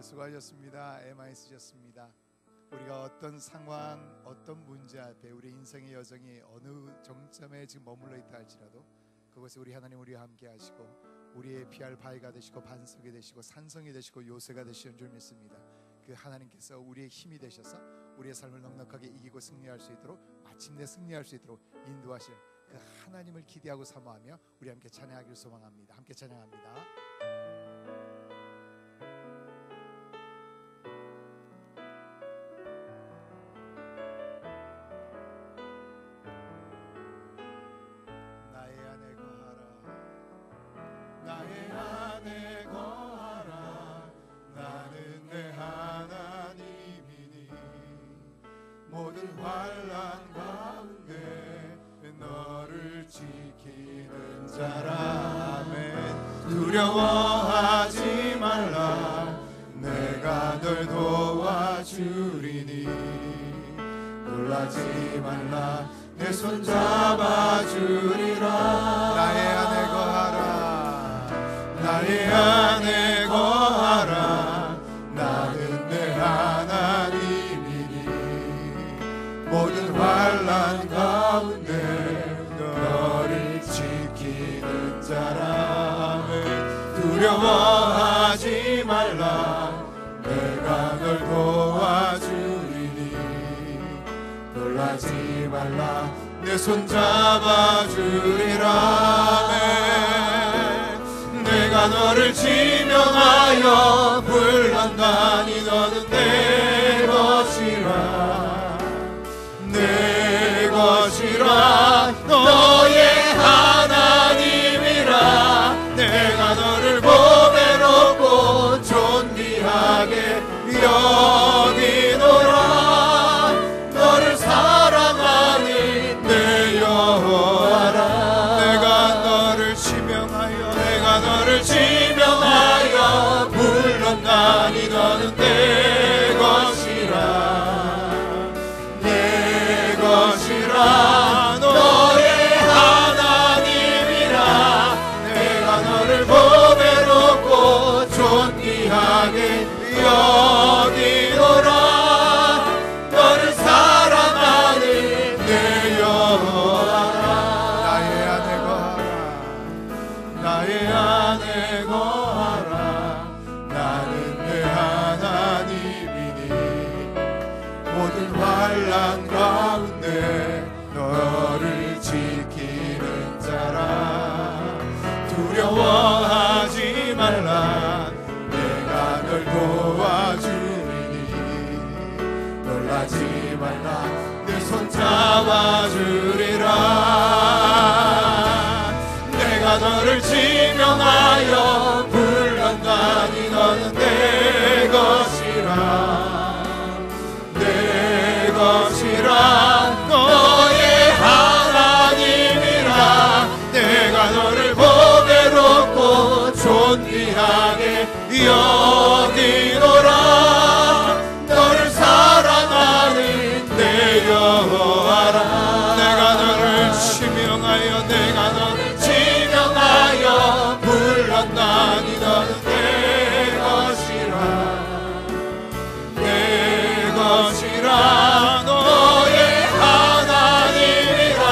수고하셨습니다. 애 많이 쓰셨습니다. 우리가 어떤 상황, 어떤 문제 앞에 우리 인생의 여정이 어느 정점에 지금 머물러 있다 할지라도 그것에 우리 하나님 우리와 함께 하시고 우리의 피할 바위가 되시고 반석이 되시고 산성이 되시고 요새가 되시는 줄 믿습니다. 그 하나님께서 우리의 힘이 되셔서 우리의 삶을 넉넉하게 이기고 승리할 수 있도록 마침내 승리할 수 있도록 인도하실 그 하나님을 기대하고 사모하며 우리 함께 찬양하기를 소망합니다. 함께 찬양합니다. 나의 안에 거하라. 나는 내 하나님이니 모든 환난 가운데 너를 지키는 자라. 아멘. 두려워하지 말라. 내가 널 도와주리니 놀라지 말라. 내 손 잡아주리라. 나의 안에 거하라. 나의 안에 거하라. 나는 내 하나님이니 모든 환난 가운데 너를 지키는 자라. 두려워하지 말라. 내가 널 도와주리니 놀라지 말라. 내 손 잡아주리라. 내가 너를 지명하여 불렀나니 너는 내 것이라. 내 것이라. 너의 하나님이라. 내가 너를 보배롭고 존귀하게 여기노라. 너를 사랑하는 내 여호와라. 내가 너를 지명하여 불렀나니 너는 내 것이라. 내 것이라. 너의 하나님이라. 내가 너를 보배롭고 존귀하게 여기노라. 너를 사랑하는 내 여호와라. 나의 안에 거하라. 나의 안에 거하라. 나는 내 하나님이니 모든 환난 가운데 너를 지키는 자라. 두려워하지 말라. 내가 널 도와주리니 놀라지 말라. 내 손 잡아주리라. 내가 너를 지명하여 불렀나니 너는 내 것이라. 내 것이라. 너의 하나님이라. 내가 너를 보배롭고 존귀하게 여기노라. 너를 사랑하는 내 여호와라. 내가 너를 지명하여 불렀나니 너는 내 것이라. 내 것이라. 너의 하나님이라.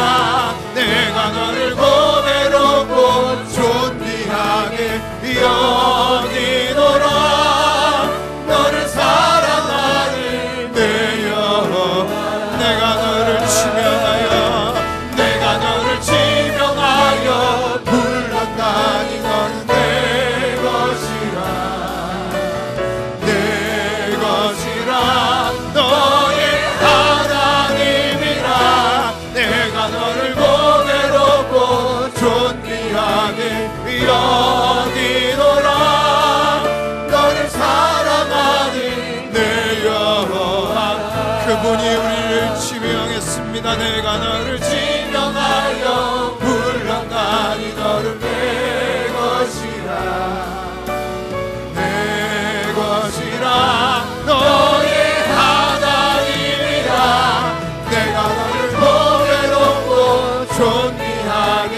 내가 너를 보배롭고 존귀하게 여기노라. 너를 사랑하는 내 여호와. 내가 너를 지명하여 불렀나니 너는 내 것이라. 내 것이라. 너의 하나님이라. 내가 너를 보배롭고 존귀하게 여기노라. 너를 사랑하는 내 여호와. 그분이 우리를 지명했습니다. 내가 너를 지명하여 불렀나니 너를 내 것이라. 내 것이라. 너의 하나님이라. 내가 너를 보배롭고 존귀하게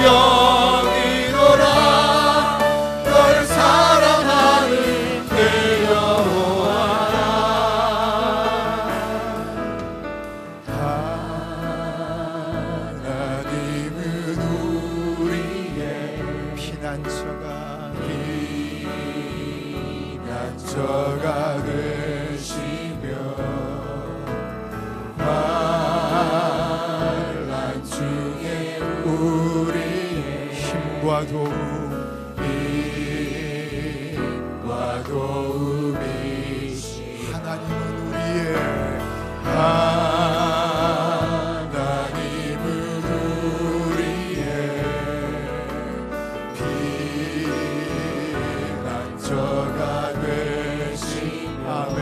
여기노라. 너를 사랑하는 내 여 저가 되시며 환난 중에 우리의 힘과 도움이시 하나님은 우리의 피난처가 되신 아멘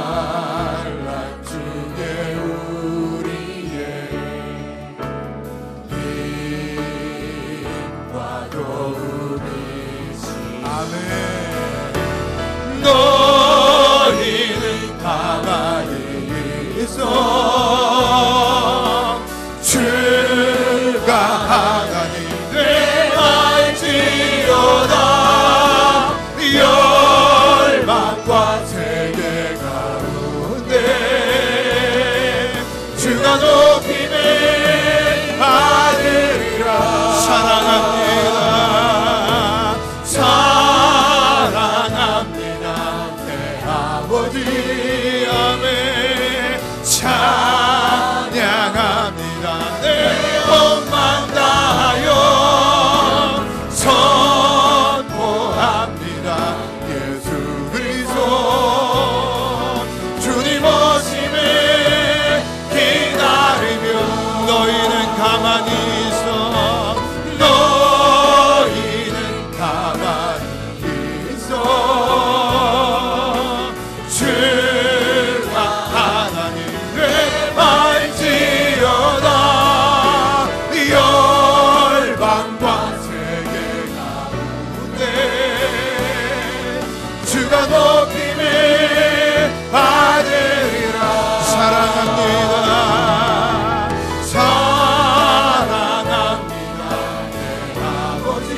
환난 중에 우리의 힘과 도움이시 아멘 너희는 가만히 있어 주가 하나님 되할지어다 열방과 세계 가운데 주가 높임을 받으리라 사랑합니다 사랑합니다 내 아버지 아멘 찬양합니다 내 몸만 다하여 선포합니다 예수 그리스도 주님 오심을 기다리며 너희는 가만히 있어 너희는 가만히 있어 주가 하나님 되할지어다 열방과 세계 가운데 주가 높임을 받으리라 사랑합니다 사랑합니다 내 아버지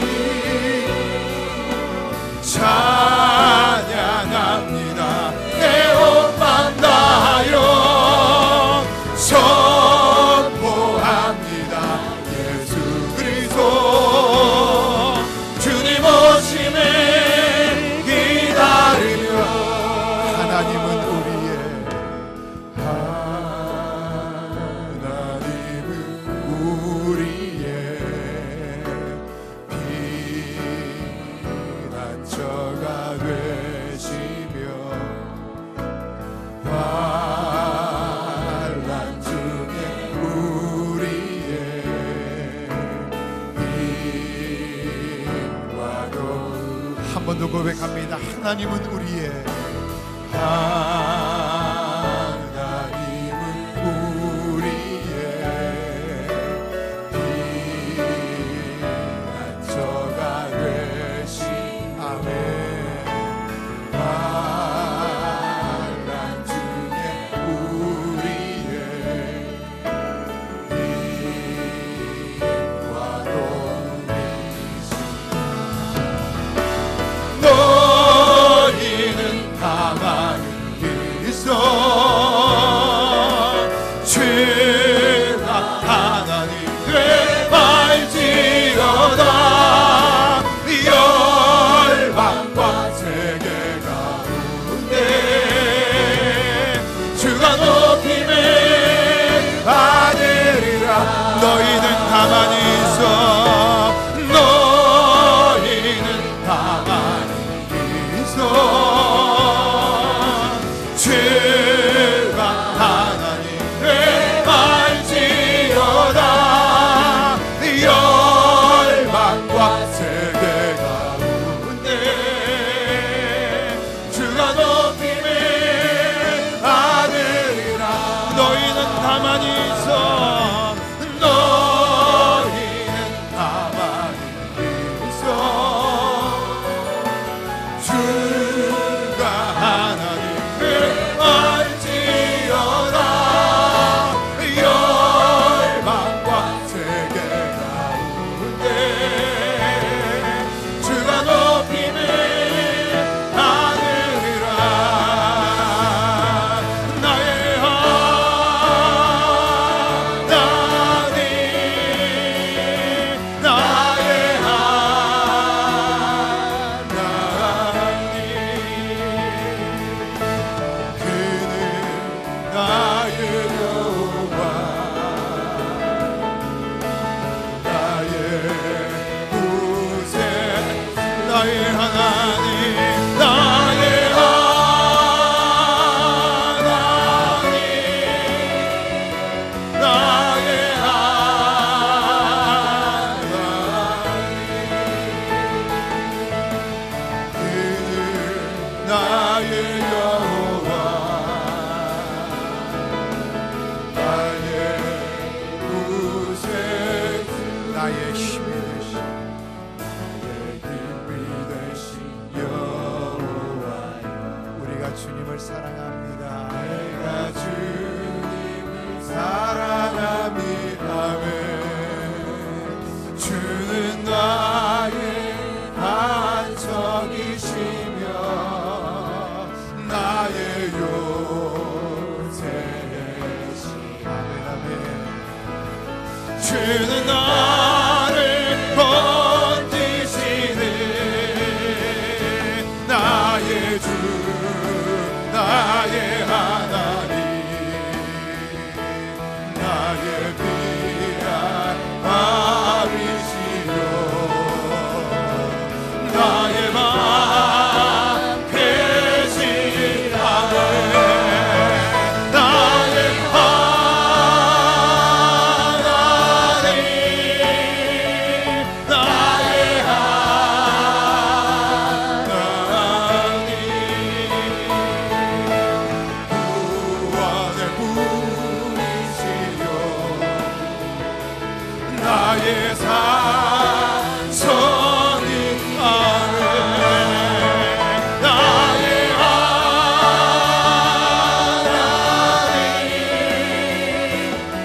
찬양합니다 내 옷만 다하여 선포합니다 예수 그리스도 주님 오심을 기다리며 하나님은 우리의 피난처가 되시며 환난 중에 우리의 힘과 도움 한 번 더 고백합니다 하나님은 우리의 하나님은 우리의 피난처가 되신 아멘 환난 중에 우리의 힘과 도움이시 너희는 가만히 나의 하나님, 나의 하나님, 나의 하나님. 그는 나의 여호와, 나의 구세주, 나의 힘이 되신, 나의 힘이 되신 여호와여. 우리가 주님을 사랑합니다. 내가 주님을 사랑합니다. 주는 나의 반석이시며 나의 요새이시. 아멘 아멘. 주는 나를 건지시네. 나의 주, 나의 하나님, 나의 귀한 마음이시여, 나의 맘 계신 하나님, 나의 하나님, 나의 하나님. 구원의 분이시여, 나의 산성이 아멘. 나의 하나님,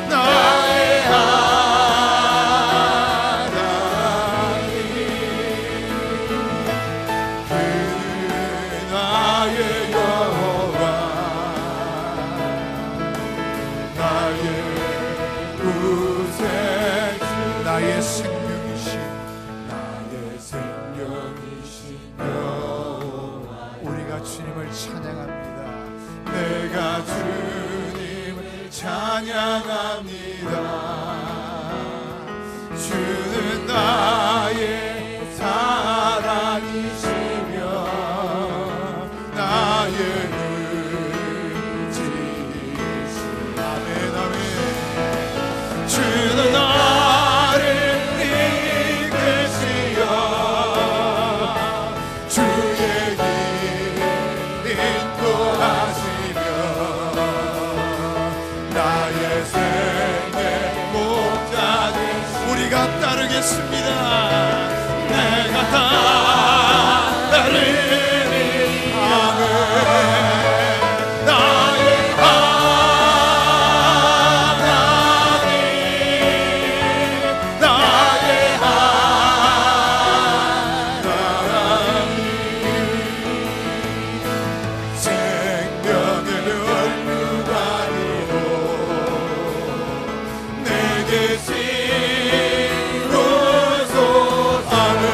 나의 하나님. 그 나의 여호와, 나의 구세주, 나의 생명이신, 나의 생명이신 여호와. 우리가 주님을 찬양합니다. 내가 주님을 찬양합니다. 주는 나의 사랑이시며 나의 의지이시. 아멘 아멘. 주는 나를 이끄시어 주의 길 인도하시며 나의 생의 목자들 우리가 따르겠습니다. 내가 따르니 아멘. 나의 하나님, 나의 하나님. 생명의 면류관이로 내게 시로소 아멘.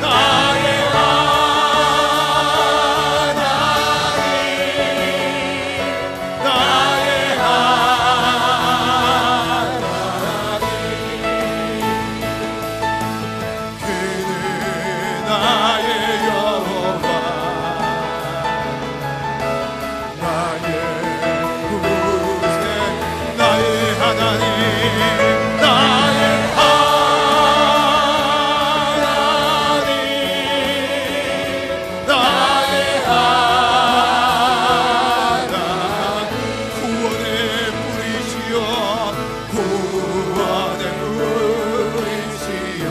나의 하나님, 나의 하나님. 그는 나의 여호와, 나의 구세, 나의 하나님, 나의 하나님, 나의 하나님. 구원의 뿌리시여, 구원의 뿌리시여,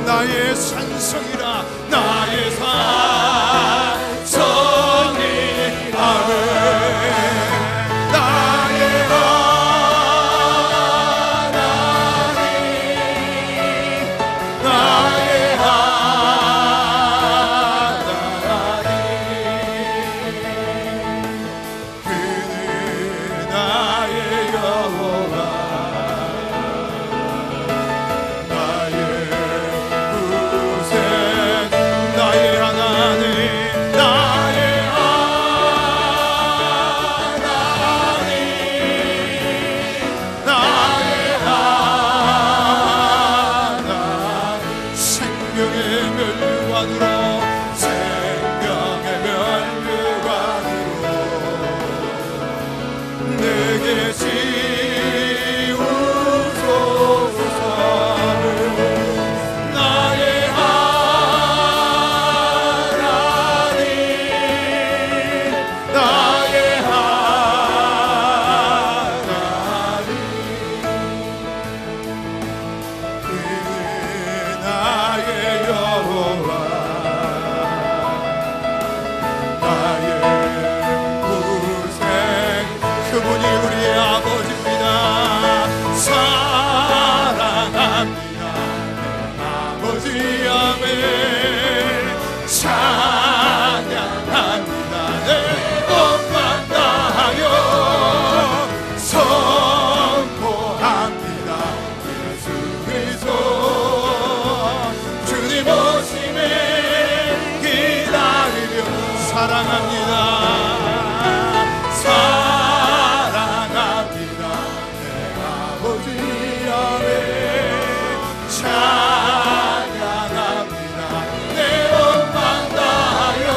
나의 산성이라, 나의 산성이 아멘. 나의 하나님, 나의 하나님. 그는 나의 여호와, 나의 구세, 나의 하나님. 생명의 면류관으로 생명의 면류관으로 내게 지우소서. 나의 하나님 나의 하나님 그 나의 여호와 나의 구생 그분이 우리의 아버지입니다. 사랑합니다 아버지. 아멘. 찬양합니다 내 몸만 다하여 선포합니다 예수 그리스도 주님 오심에 기다리며 사랑합니다. 사랑합니다 내 아버지. 아멘. 찬양합니다 내 몸만 다하여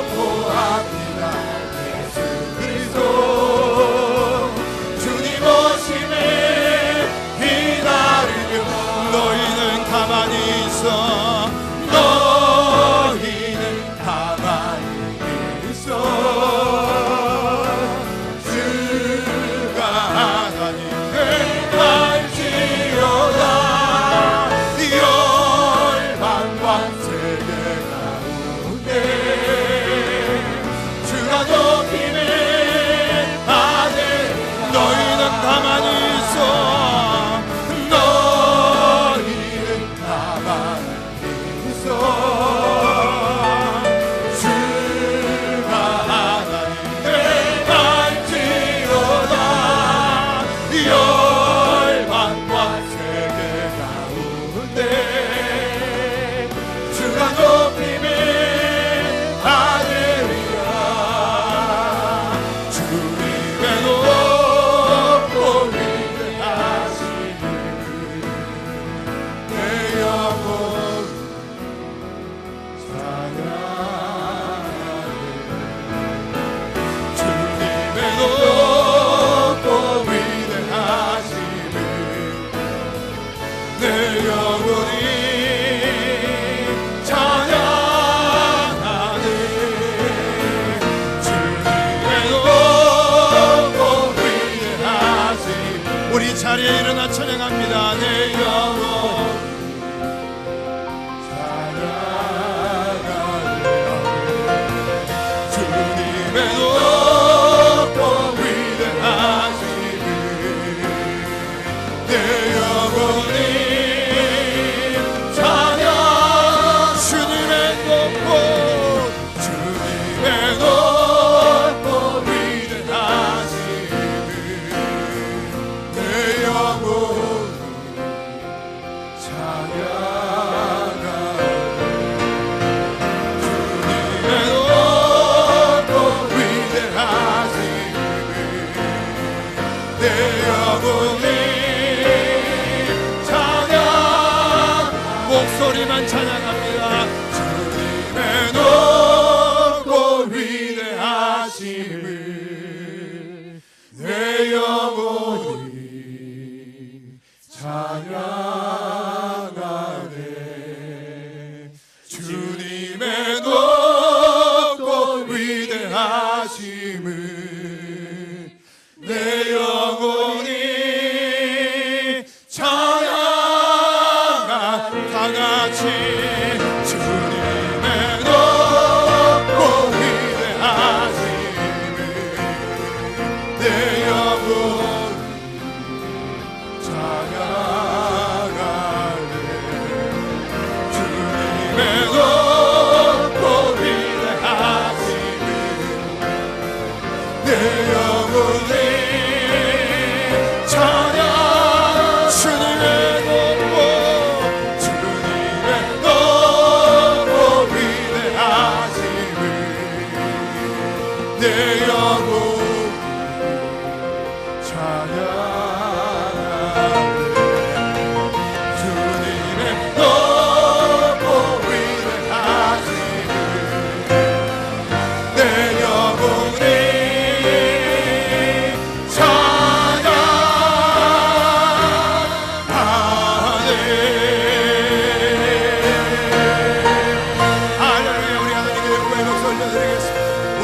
선포합니다 예수 그리스도 주님 오심에 기다리며 너희는 가만히 있어. 너희는 가만히 있어. 주가 하나님 알지어다. 열방과 세계 가운데 주가 높임에 아들 너희는 가만히 있어. 너희는 가만히 있어. 주가 하나님 알지어다. 열방과 세계 가운데 주가 높임에 아들이라. 주님의 높고 위대하시니 내 영혼 찬양하네. 주님의 높고 위대하시니 내 영혼이 찬양하네. 주님의 높고 위대하시니 우리 자리에 일어나 찬양합니다. 내 영혼 찬양하네. 주님의 높고 위대하시니 내 영혼이 찬양. 주님의 높고 위대하시니 내 영혼 찬양하네. 주님의 높고 위대하시니 내 영혼이 찬양. 목소리만 찬양합니다. 주님의 높고 위대하심을 내 영혼이 찬양하네. 주님의 높고 위대하심을 내 영혼이 찬양하. 다같이 주님의 높고 위대하심을 내 영혼이 찬양하네. 주님의 높고 위대하심을 내 영혼이 찬양. 주님의 높고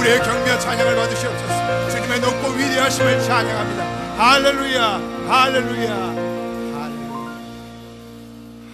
우리의 경배와 찬양을 받으시옵소서. 주님의 높고 위대하심을 찬양합니다. 할렐루야, 할렐루야, 할렐루야,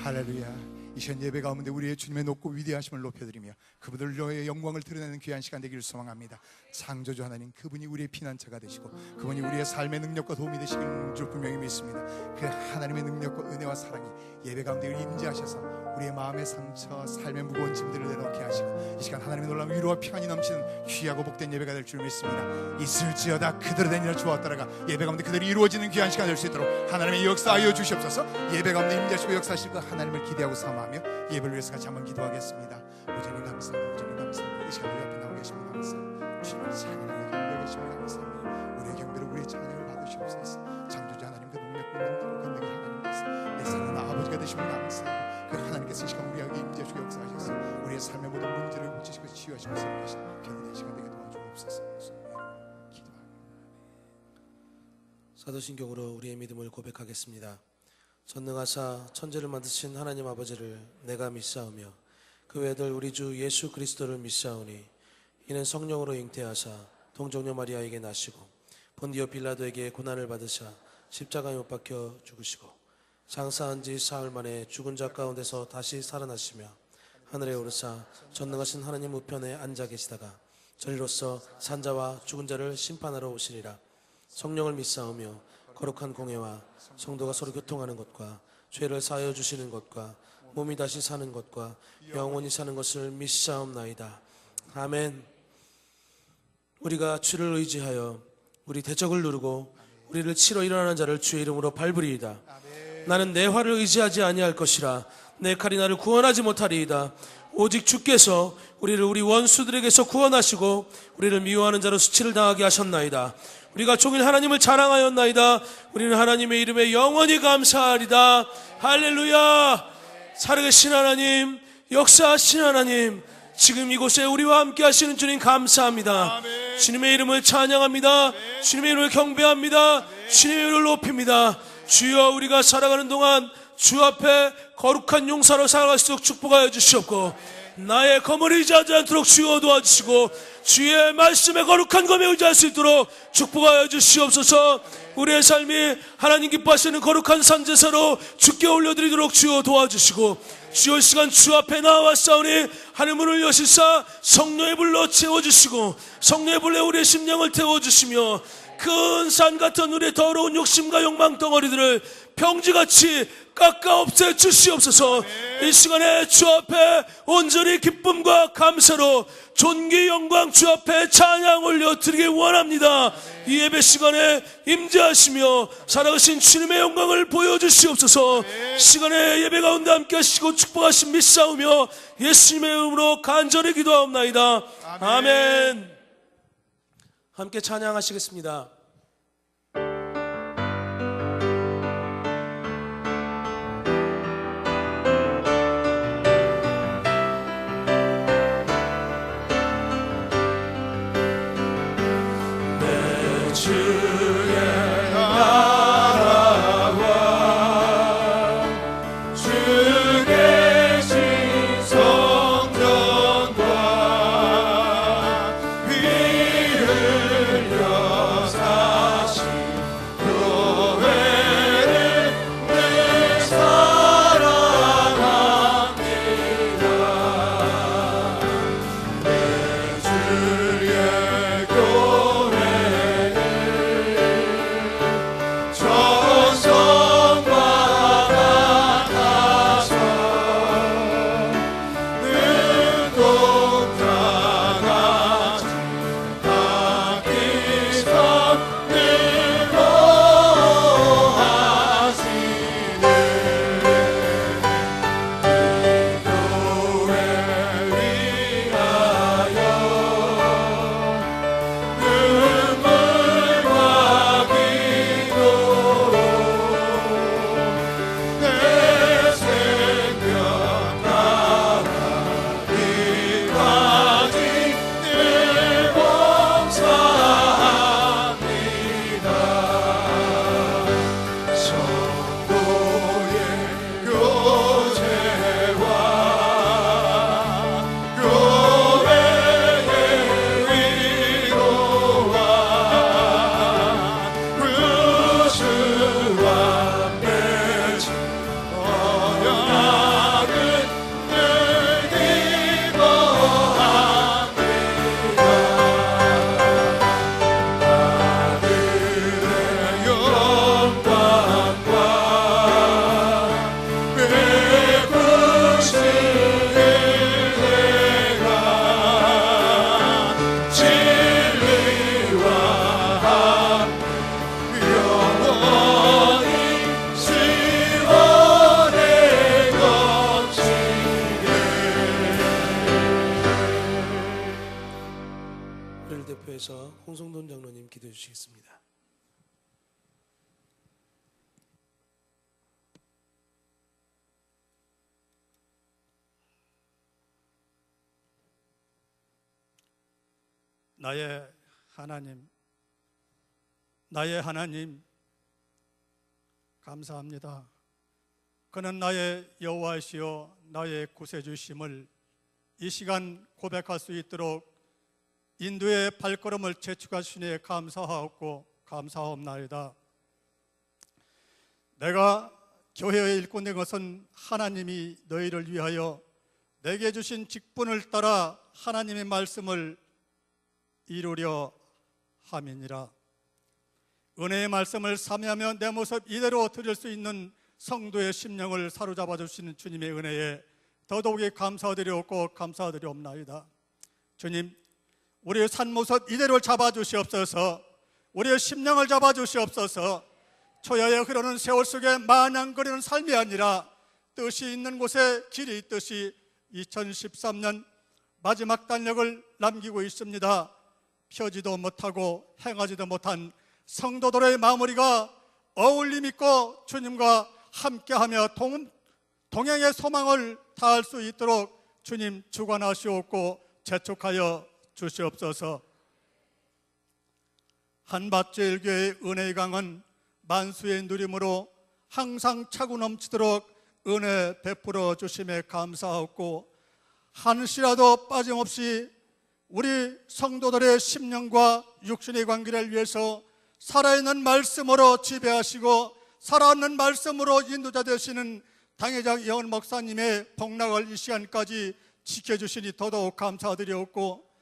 할렐루야. 이 시간 예배 가운데 우리의 주님의 높고 위대하심을 높여드리며 그분들의 영광을 드러내는 귀한 시간 되기를 소망합니다. 창조주 하나님, 그분이 우리의 피난처가 되시고 그분이 우리의 삶의 능력과 도움이 되시는 줄 분명히 믿습니다. 그 하나님의 능력과 은혜와 사랑이 예배 가운데 임재하셔서 우리의 마음의 상처, 삶의 무거운 짐들을 내놓게 하시고 이 시간 하나님의 놀라운 위로와 평안이 넘치는 귀하고 복된 예배가 될 줄 믿습니다. 있을지어다 그대로 되니라 주었더라가 예배 가운데 그대로 이루어지는 귀한 시간 될 수 있도록 하나님의 역사하여 주시옵소서. 예배 가운데 임재하시고 역사하시고 하나님을 기대하고 사모하며 예배를 위해서 같이 한번 기도하겠습니다. 오전히 감사합니다. 오전히 감사합니다. 이 시간 우리 앞에 나오 계시면 감사합니다. 주님의 찬양을 경배하고 계시면 감사합니다. 우리의 경배로 우리의 찬양을 받으시옵소서. 창조주 하나님, 그 능력과 능력과 건능의 하나님께서 내 사랑하는 아버지가 되시면 감사하고 그 하나님께서 이 시간 우리에게 임재하시고 역사하셔서 우리의 삶의 모든 문제를 고치시고 치유하시고 살리시고 견디는 시간 되게 도와주옵소서. 기도합니다. 사도신경으로 우리의 믿음을 고백하겠습니다. 전능하사 천지를 만드신 하나님 아버지를 내가 믿사오며 그 외아들 우리 주 예수 그리스도를 믿사오니 이는 성령으로 잉태하사 동정녀 마리아에게 나시고 본디오 빌라도에게 고난을 받으사 십자가에 못 박혀 죽으시고 장사한 지 사흘 만에 죽은 자 가운데서 다시 살아나시며 하늘에 오르사 전능하신 하나님 우편에 앉아 계시다가 저리로서 산자와 죽은 자를 심판하러 오시리라. 성령을 믿사오며 거룩한 공회와 성도가 서로 교통하는 것과 죄를 사하여 주시는 것과 몸이 다시 사는 것과 영원히 사는 것을 믿사옵나이다. 아멘. 우리가 주를 의지하여 우리 대적을 누르고 우리를 치러 일어나는 자를 주의 이름으로 밟으리이다. 나는 내 활을 의지하지 아니할 것이라. 내 칼이 나를 구원하지 못하리이다. 오직 주께서 우리를 우리 원수들에게서 구원하시고 우리를 미워하는 자로 수치를 당하게 하셨나이다. 우리가 종일 하나님을 자랑하였나이다. 우리는 하나님의 이름에 영원히 감사하리다. 할렐루야. 살아계신 하나님, 역사하신 하나님, 지금 이곳에 우리와 함께 하시는 주님 감사합니다. 아멘. 주님의 이름을 찬양합니다. 아멘. 주님의 이름을 경배합니다. 아멘. 주님의 이름을 높입니다. 주여, 우리가 살아가는 동안 주 앞에 거룩한 용사로 살아갈 수 있도록 축복하여 주시옵고 나의 검을 의지하지 않도록 주여 도와주시고 주의 말씀에 거룩한 검에 의지할 수 있도록 축복하여 주시옵소서. 우리의 삶이 하나님 기뻐하시는 거룩한 산제사로 주께 올려드리도록 주여 도와주시고 주여, 시간 주 앞에 나와싸우니 하늘 문을 여시사 성령의 불로 채워주시고 성령의 불에 우리의 심령을 태워주시며 큰 산 같은 우리의 더러운 욕심과 욕망 덩어리들을 평지같이 깎아 없애 주시옵소서. 이 시간에 주 앞에 온전히 기쁨과 감사로 존귀 영광 주 앞에 찬양 올려드리기 원합니다. 이 예배 시간에 임재하시며 살아가신 주님의 영광을 보여주시옵소서. 시간에 예배 가운데 함께 하시고 축복하신 믿사오며 예수님의 이름으로 간절히 기도하옵나이다. 아멘. 함께 찬양하시겠습니다. 위해서 홍성돈 장로님 기도해 주시겠습니다. 나의 하나님, 나의 하나님, 감사합니다. 그는 나의 여호와이시요 나의 구세주심을 이 시간 고백할 수 있도록 인도의 발걸음을 재촉하시니 감사하옵고 감사하옵나이다. 내가 교회에 일꾼 된 것은 하나님이 너희를 위하여 내게 주신 직분을 따라 하나님의 말씀을 이루려 함이니라. 은혜의 말씀을 삼하며 내 모습 이대로 드릴 수 있는 성도의 심령을 사로잡아 주시는 주님의 은혜에 더더욱이 감사드리옵고 감사드리옵나이다. 주님, 우리의 산 모습 이대로 잡아 주시옵소서. 우리의 심령을 잡아 주시옵소서. 초야에 흐르는 세월 속에 마냥거리는 삶이 아니라 뜻이 있는 곳에 길이 있듯이 2013년 마지막 달력을 남기고 있습니다. 펴지도 못하고 행하지도 못한 성도들의 마무리가 어울림 있고 주님과 함께하며 동행의 소망을 다할 수 있도록 주님 주관하시옵고 재촉하여 주시옵소서. 한밭제일교회의 은혜의 강은 만수의 누림으로 항상 차고 넘치도록 은혜 베풀어 주심에 감사하옵고 한시라도 빠짐없이 우리 성도들의 심령과 육신의 관계를 위해서 살아있는 말씀으로 지배하시고 살아있는 말씀으로 인도자 되시는 당회장 예원 목사님의 복락을 이 시간까지 지켜주시니 더더욱 감사드리옵고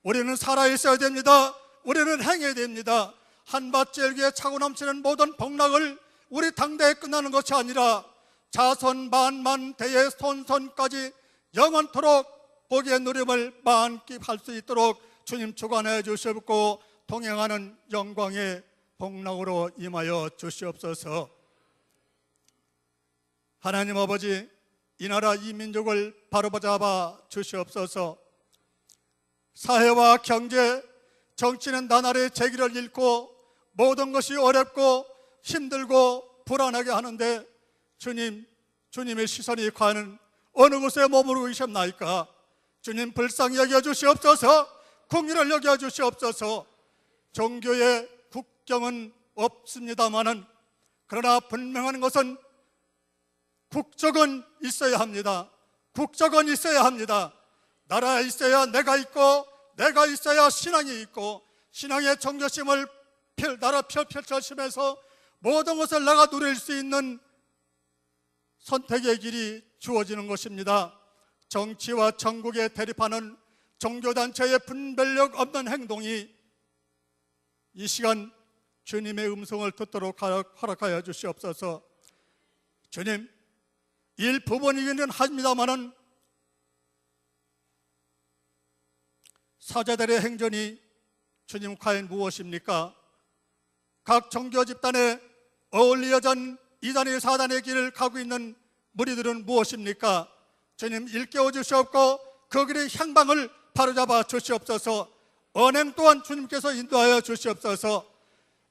우리는 살아있어야 됩니다. 우리는 행해야 됩니다. 한밭제일교회 차고 넘치는 모든 복락을 우리 당대에 끝나는 것이 아니라 자손 만만 대의 손손까지 영원토록 복의 누림을 만끽할 수 있도록 주님 주관해 주시옵고 동행하는 영광의 복락으로 임하여 주시옵소서. 하나님 아버지, 이 나라 이 민족을 바로잡아 주시옵소서. 사회와 경제, 정치는 나날의 재기를 잃고 모든 것이 어렵고 힘들고 불안하게 하는데 주님의 시선이 과연 어느 곳에 머무르고 계셨나이까? 주님 불쌍히 여겨 주시옵소서. 국민을 여겨 주시옵소서. 종교의 국경은 없습니다마는 그러나 분명한 것은 국적은 있어야 합니다. 국적은 있어야 합니다. 나라에 있어야 내가 있고 내가 있어야 신앙이 있고 신앙의 정교심을 나라 펼쳐지면서 모든 것을 내가 누릴 수 있는 선택의 길이 주어지는 것입니다. 정치와 전국에 대립하는 종교단체의 분별력 없는 행동이 이 시간 주님의 음성을 듣도록 허락하여 주시옵소서. 주님, 일부분이기는 합니다마는 사제들의 행전이 주님 과연 무엇입니까? 각 종교 집단에 어울리어진 이단의 사단의 길을 가고 있는 무리들은 무엇입니까? 주님 일깨워 주시옵고 그 길의 향방을 바로잡아 주시옵소서. 언행 또한 주님께서 인도하여 주시옵소서.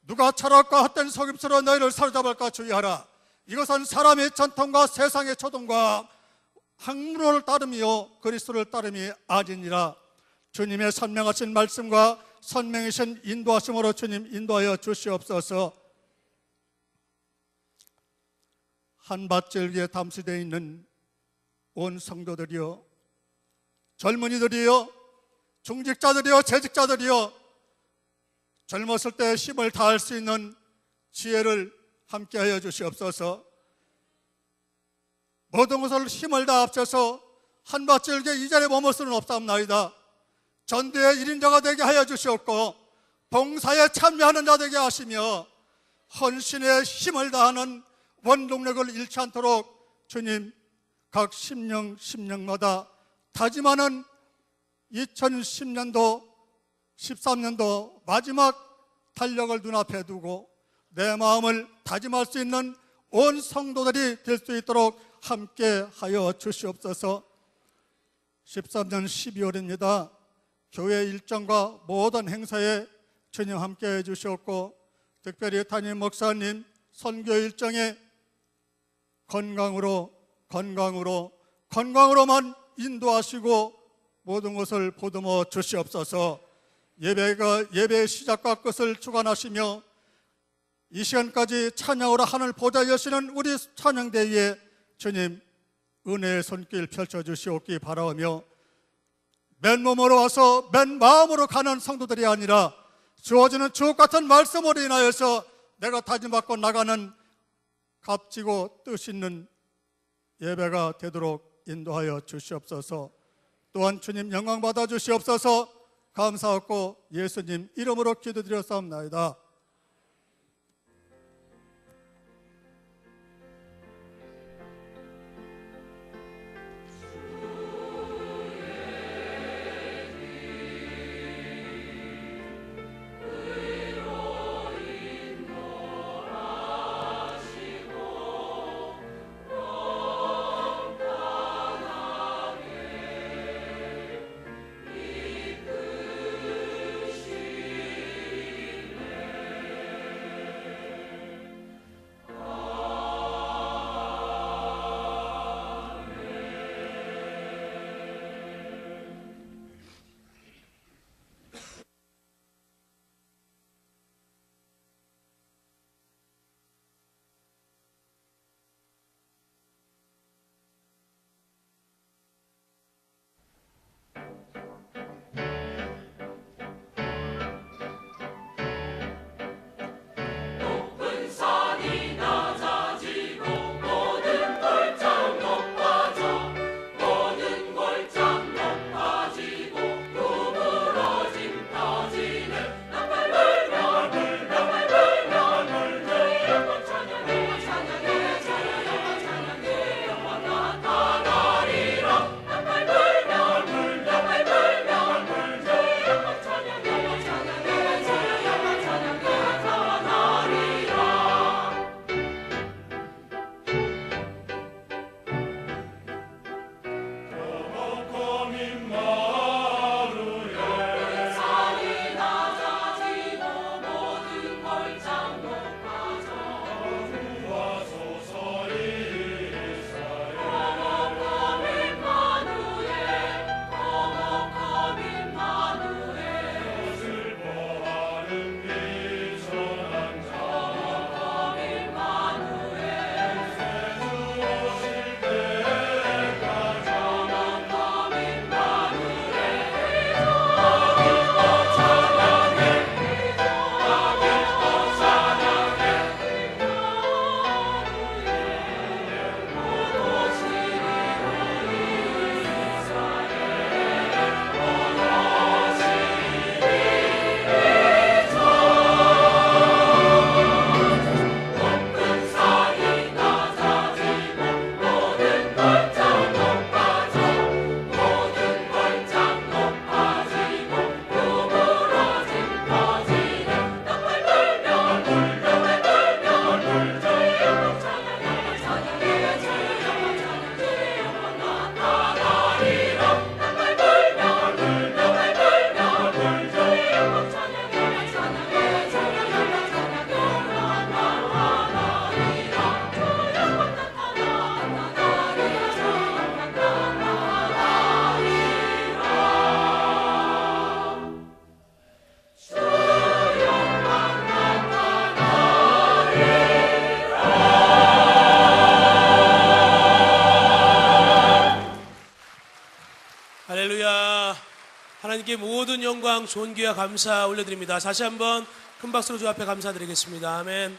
누가 철학과 헛된 속임수로 너희를 사로잡을까 주의하라. 이것은 사람의 전통과 세상의 초동과 학문을 따름이요 그리스도를 따름이 아니니라. 주님의 선명하신 말씀과 선명하신 인도하심으로 주님 인도하여 주시옵소서. 한밭절기에 담수되어 있는 온 성도들이여, 젊은이들이여, 중직자들이여, 재직자들이여, 젊었을 때 힘을 다할 수 있는 지혜를 함께하여 주시옵소서. 모든 것을 힘을 다 합쳐서 한밭절기에 이 자리에 머물 수는 없사옵나이다. 전도의 일인자가 되게 하여 주시옵고 봉사에 참여하는 자 되게 하시며 헌신의 힘을 다하는 원동력을 잃지 않도록 주님 각 심령마다 다짐하는 2010년도 13년도 마지막 달력을 눈앞에 두고 내 마음을 다짐할 수 있는 온 성도들이 될 수 있도록 함께 하여 주시옵소서. 13년 12월입니다. 교회 일정과 모든 행사에 주님 함께해 주시옵고, 특별히 담임 목사님 선교 일정에 건강으로만 인도하시고 모든 것을 보듬어 주시옵소서. 예배의 시작과 끝을 주관하시며 이 시간까지 찬양으로 하늘 보좌 여시는 우리 찬양대위에 주님 은혜의 손길 펼쳐주시옵기 바라오며, 맨몸으로 와서 맨마음으로 가는 성도들이 아니라 주어지는 주옥같은 말씀으로 인하여서 내가 다짐받고 나가는 값지고 뜻있는 예배가 되도록 인도하여 주시옵소서. 또한 주님 영광 받아 주시옵소서. 감사하고 예수님 이름으로 기도드렸사옵나이다. 하나님께 모든 영광, 존귀와 감사 올려드립니다. 다시 한번 큰 박수로 주 앞에 감사드리겠습니다. 아멘.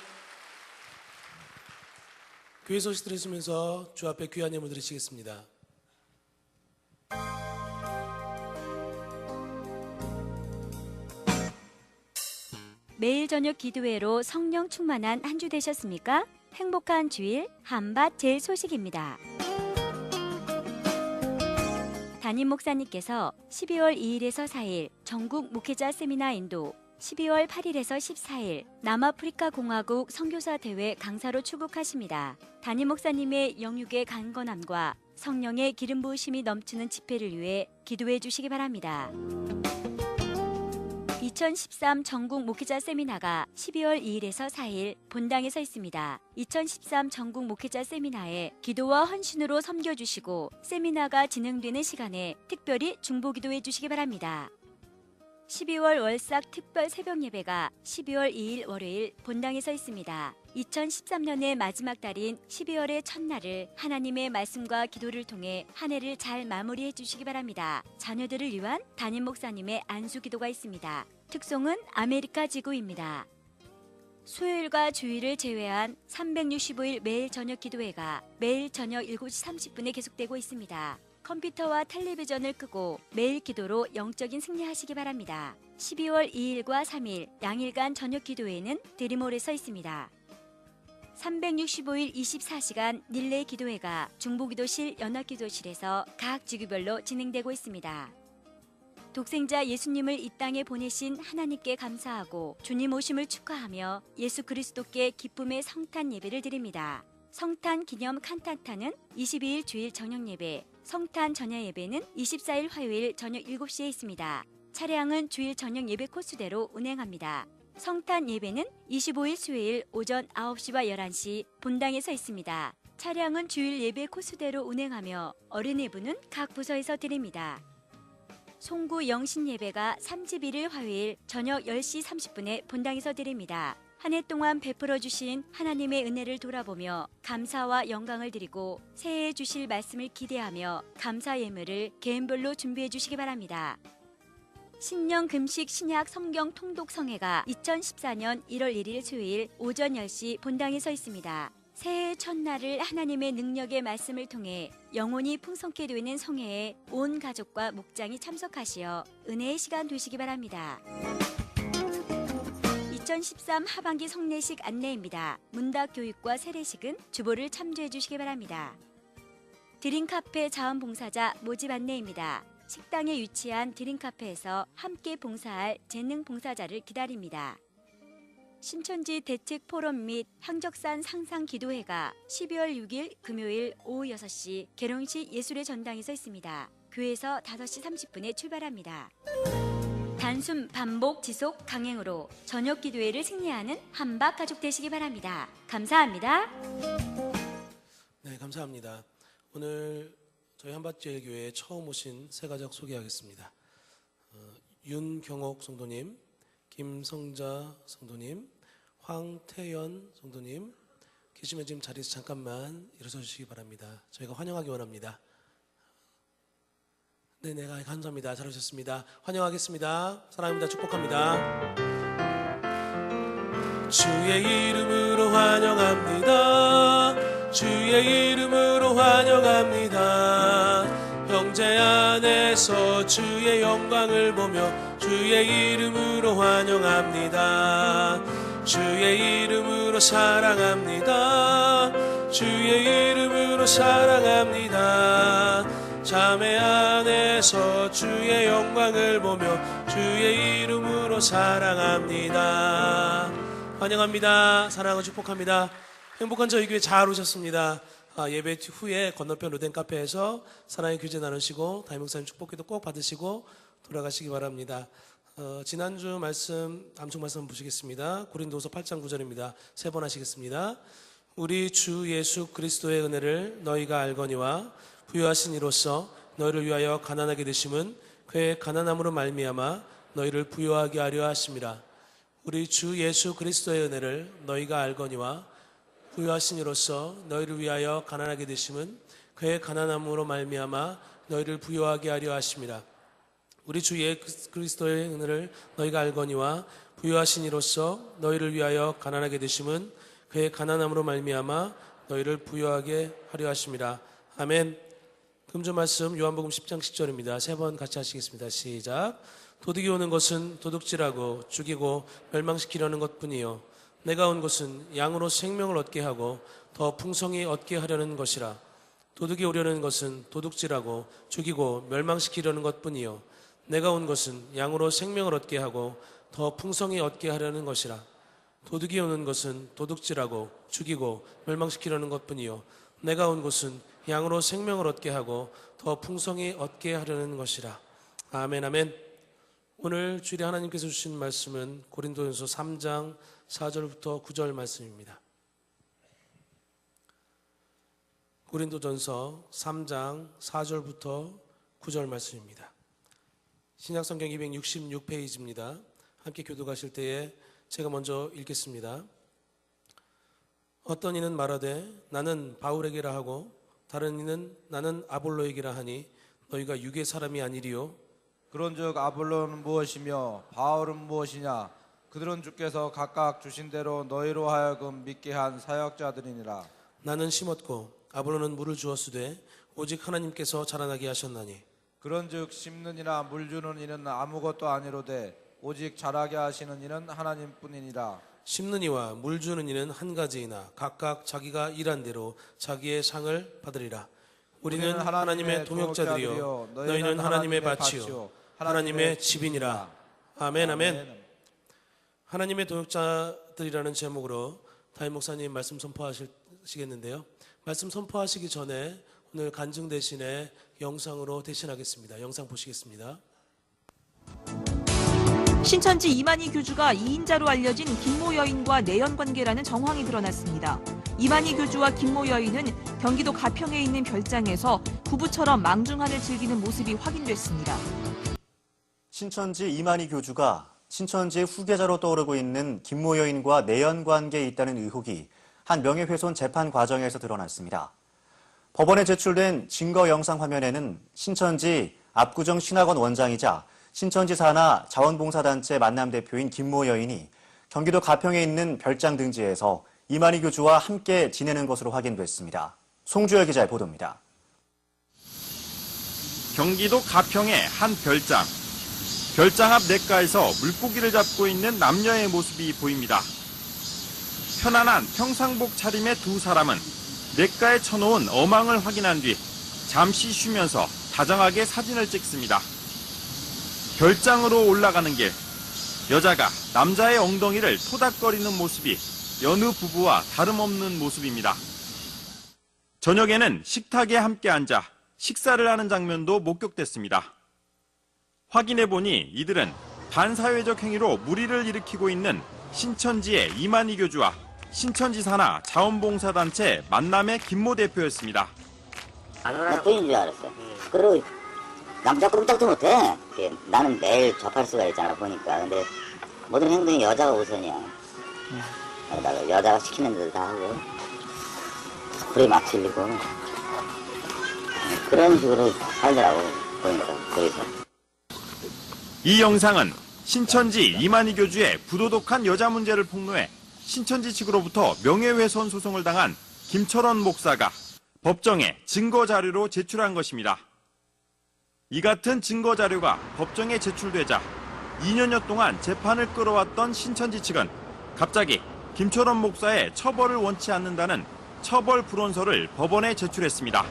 교회 소식 들으시면서 주 앞에 귀한 예물 드리시겠습니다. 매일 저녁 기도회로 성령 충만한 한 주 되셨습니까? 행복한 주일 한밭 제일 소식입니다. 담임 목사님께서 12월 2일에서 4일 전국 목회자 세미나 인도, 12월 8일에서 14일 남아프리카 공화국 선교사 대회 강사로 출국하십니다. 담임 목사님의 영육의 강건함과 성령의 기름 부으심이 넘치는 집회를 위해 기도해 주시기 바랍니다. 2013 전국 목회자 세미나가 12월 2일에서 4일 본당에 서 있습니다. 2013 전국 목회자 세미나에 기도와 헌신으로 섬겨주시고 세미나가 진행되는 시간에 특별히 중보기도해 주시기 바랍니다. 12월 월삭 특별 새벽 예배가 12월 2일 월요일 본당에 서 있습니다. 2013년의 마지막 달인 12월의 첫날을 하나님의 말씀과 기도를 통해 한 해를 잘 마무리해 주시기 바랍니다. 자녀들을 위한 담임 목사님의 안수 기도가 있습니다. 특송은 아메리카 지구입니다. 수요일과 주일을 제외한 365일 매일 저녁 기도회가 매일 저녁 7시 30분에 계속되고 있습니다. 컴퓨터와 텔레비전을 끄고 매일 기도로 영적인 승리하시기 바랍니다. 12월 2일과 3일 양일간 저녁 기도회는 드림홀에 서 있습니다. 365일 24시간 릴레이 기도회가 중보기도실 연합기도실에서 각 지구별로 진행되고 있습니다. 독생자 예수님을 이 땅에 보내신 하나님께 감사하고 주님 오심을 축하하며 예수 그리스도께 기쁨의 성탄 예배를 드립니다. 성탄 기념 칸타타는 22일 주일 저녁 예배, 성탄 전야 예배는 24일 화요일 저녁 7시에 있습니다. 차량은 주일 저녁 예배 코스대로 운행합니다. 성탄 예배는 25일 수요일 오전 9시와 11시 본당에서 있습니다. 차량은 주일 예배 코스대로 운행하며 어린이부는 각 부서에서 드립니다. 송구 영신 예배가 31일 화요일 저녁 10시 30분에 본당에서 드립니다. 한 해 동안 베풀어 주신 하나님의 은혜를 돌아보며 감사와 영광을 드리고 새해에 주실 말씀을 기대하며 감사 예물을 개인별로 준비해 주시기 바랍니다. 신령 금식 신약 성경 통독 성회가 2014년 1월 1일 수요일 오전 10시 본당에 서 있습니다. 새해 첫날을 하나님의 능력의 말씀을 통해 영혼이 풍성케 되는 성회에 온 가족과 목장이 참석하시어 은혜의 시간 되시기 바랍니다. 2013 하반기 성례식 안내입니다. 문답 교육과 세례식은 주보를 참조해 주시기 바랍니다. 드림카페 자원봉사자 모집 안내입니다. 식당에 위치한 드림카페에서 함께 봉사할 재능 봉사자를 기다립니다. 신천지 대책 포럼 및 향적산 상상 기도회가 12월 6일 금요일 오후 6시 계룡시 예술의 전당에서 있습니다. 교회에서 5시 30분에 출발합니다. 단순 반복 지속 강행으로 저녁 기도회를 승리하는 한박 가족 되시기 바랍니다. 감사합니다. 네, 감사합니다. 오늘 저희 한밭제일교회에 처음 오신 새 가족 소개하겠습니다. 윤경옥 성도님, 김성자 성도님, 황태연 성도님 계시면 지금 자리에서 잠깐만 일어서 주시기 바랍니다. 저희가 환영하기 원합니다. 네, 감사합니다. 잘 오셨습니다. 환영하겠습니다. 사랑합니다. 축복합니다. 주의 이름으로 환영합니다. 주의 이름으로 환영합니다. 형제 안에서 주의 영광을 보며 주의 이름으로 환영합니다. 주의 이름으로 사랑합니다. 주의 이름으로 사랑합니다. 자매 안에서 주의 영광을 보며 주의 이름으로 사랑합니다. 환영합니다. 사랑하고 축복합니다. 행복한 저희 교회 잘 오셨습니다. 예배 후에 건너편 로덴 카페에서 사랑의 교제 나누시고 담임 목사님 축복기도 꼭 받으시고 돌아가시기 바랍니다. 지난주 말씀, 암송 말씀 보시겠습니다. 고린도서 8장 9절입니다. 3번 하시겠습니다. 우리 주 예수 그리스도의 은혜를 너희가 알거니와 부유하신 이로써 너희를 위하여 가난하게 되심은 그의 가난함으로 말미암아 너희를 부유하게 하려 하심이라. 우리 주 예수 그리스도의 은혜를 너희가 알거니와 부유하신 이로써 너희를 위하여 가난하게 되심은 그의 가난함으로 말미암아 너희를 부유하게 하려 하심이라. 우리 주 예수 그리스도의 은혜를 너희가 알거니와 부유하신 이로써 너희를 위하여 가난하게 되심은 그의 가난함으로 말미암아 너희를 부유하게 하려 하심이라. 아멘. 금주 말씀 요한복음 10장 10절입니다. 3번 같이 하시겠습니다. 시작. 도둑이 오는 것은 도둑질하고 죽이고 멸망시키려는 것뿐이요 내가 온 것은 양으로 생명을 얻게 하고 더 풍성히 얻게 하려는 것이라. 도둑이 오려는 것은 도둑질하고 죽이고 멸망시키려는 것뿐이요 내가 온 것은 양으로 생명을 얻게 하고 더 풍성히 얻게 하려는 것이라. 도둑이 오는 것은 도둑질하고 죽이고 멸망시키려는 것뿐이요 내가 온 것은 양으로 생명을 얻게 하고 더 풍성히 얻게 하려는 것이라. 아멘 아멘. 오늘 주일에 하나님께서 주신 말씀은 고린도전서 3장 4절부터 9절 말씀입니다. 고린도전서 3장 4절부터 9절 말씀입니다. 신약성경 266페이지입니다. 함께 교독하실 때에 제가 먼저 읽겠습니다. 어떤 이는 말하되 나는 바울에게라 하고 다른 이는 나는 아볼로에게라 하니 너희가 육의 사람이 아니리요. 그런즉 아볼로는 무엇이며 바울은 무엇이냐? 그들은 주께서 각각 주신 대로 너희로 하여금 믿게 한 사역자들이니라. 나는 심었고 아볼로는 물을 주었으되 오직 하나님께서 자라나게 하셨나니 그런즉 심는 이나 물 주는 이는 아무것도 아니로되 오직 자라게 하시는 이는 하나님뿐이니라. 심는 이와 물 주는 이는 한 가지이나 각각 자기가 일한 대로 자기의 상을 받으리라. 우리는 하나님의 동역자들이요 너희는 하나님의 밭이요 하나님의 집이니라. 아멘 아멘. 하나님의 동역자들이라는 제목으로 다임 목사님 말씀 선포하시겠는데요. 말씀 선포하시기 전에 오늘 간증 대신에 영상으로 대신하겠습니다. 영상 보시겠습니다. 신천지 이만희 교주가 2인자로 알려진 김모 여인과 내연 관계라는 정황이 드러났습니다. 이만희 교주와 김모 여인은 경기도 가평에 있는 별장에서 부부처럼 망중한을 즐기는 모습이 확인됐습니다. 신천지 이만희 교주가 신천지의 후계자로 떠오르고 있는 김모 여인과 내연 관계에 있다는 의혹이 한 명예훼손 재판 과정에서 드러났습니다. 법원에 제출된 증거 영상 화면에는 신천지 압구정 신학원 원장이자 신천지 산하 자원봉사단체 만남대표인 김모 여인이 경기도 가평에 있는 별장 등지에서 이만희 교주와 함께 지내는 것으로 확인됐습니다. 송주열 기자의 보도입니다. 경기도 가평의 한 별장. 별장 앞 냇가에서 물고기를 잡고 있는 남녀의 모습이 보입니다. 편안한 평상복 차림의 두 사람은 냇가에 쳐놓은 어망을 확인한 뒤 잠시 쉬면서 다정하게 사진을 찍습니다. 별장으로 올라가는 길, 여자가 남자의 엉덩이를 토닥거리는 모습이 여느 부부와 다름없는 모습입니다. 저녁에는 식탁에 함께 앉아 식사를 하는 장면도 목격됐습니다. 확인해보니 이들은 반사회적 행위로 무리를 일으키고 있는 신천지의 이만희 교주와 신천지 산하 자원봉사단체 만남의 김모 대표였습니다. 나 부인인 줄 알았어. 그리고 남자 꼼짝도 못해. 나는 매일 접할 수가 있잖아 보니까. 근데 모든 행동이 여자가 우선이야. 그러다가 여자가 시키는 대로 다 하고 불이 막 질리고 그런 식으로 살더라고 보니까. 그래서 이 영상은 신천지 이만희 교주의 부도덕한 여자 문제를 폭로해 신천지 측으로부터 명예훼손 소송을 당한 김철원 목사가 법정에 증거 자료로 제출한 것입니다. 이 같은 증거 자료가 법정에 제출되자 2년여 동안 재판을 끌어왔던 신천지 측은 갑자기 김철원 목사의 처벌을 원치 않는다는 처벌 불원서를 법원에 제출했습니다.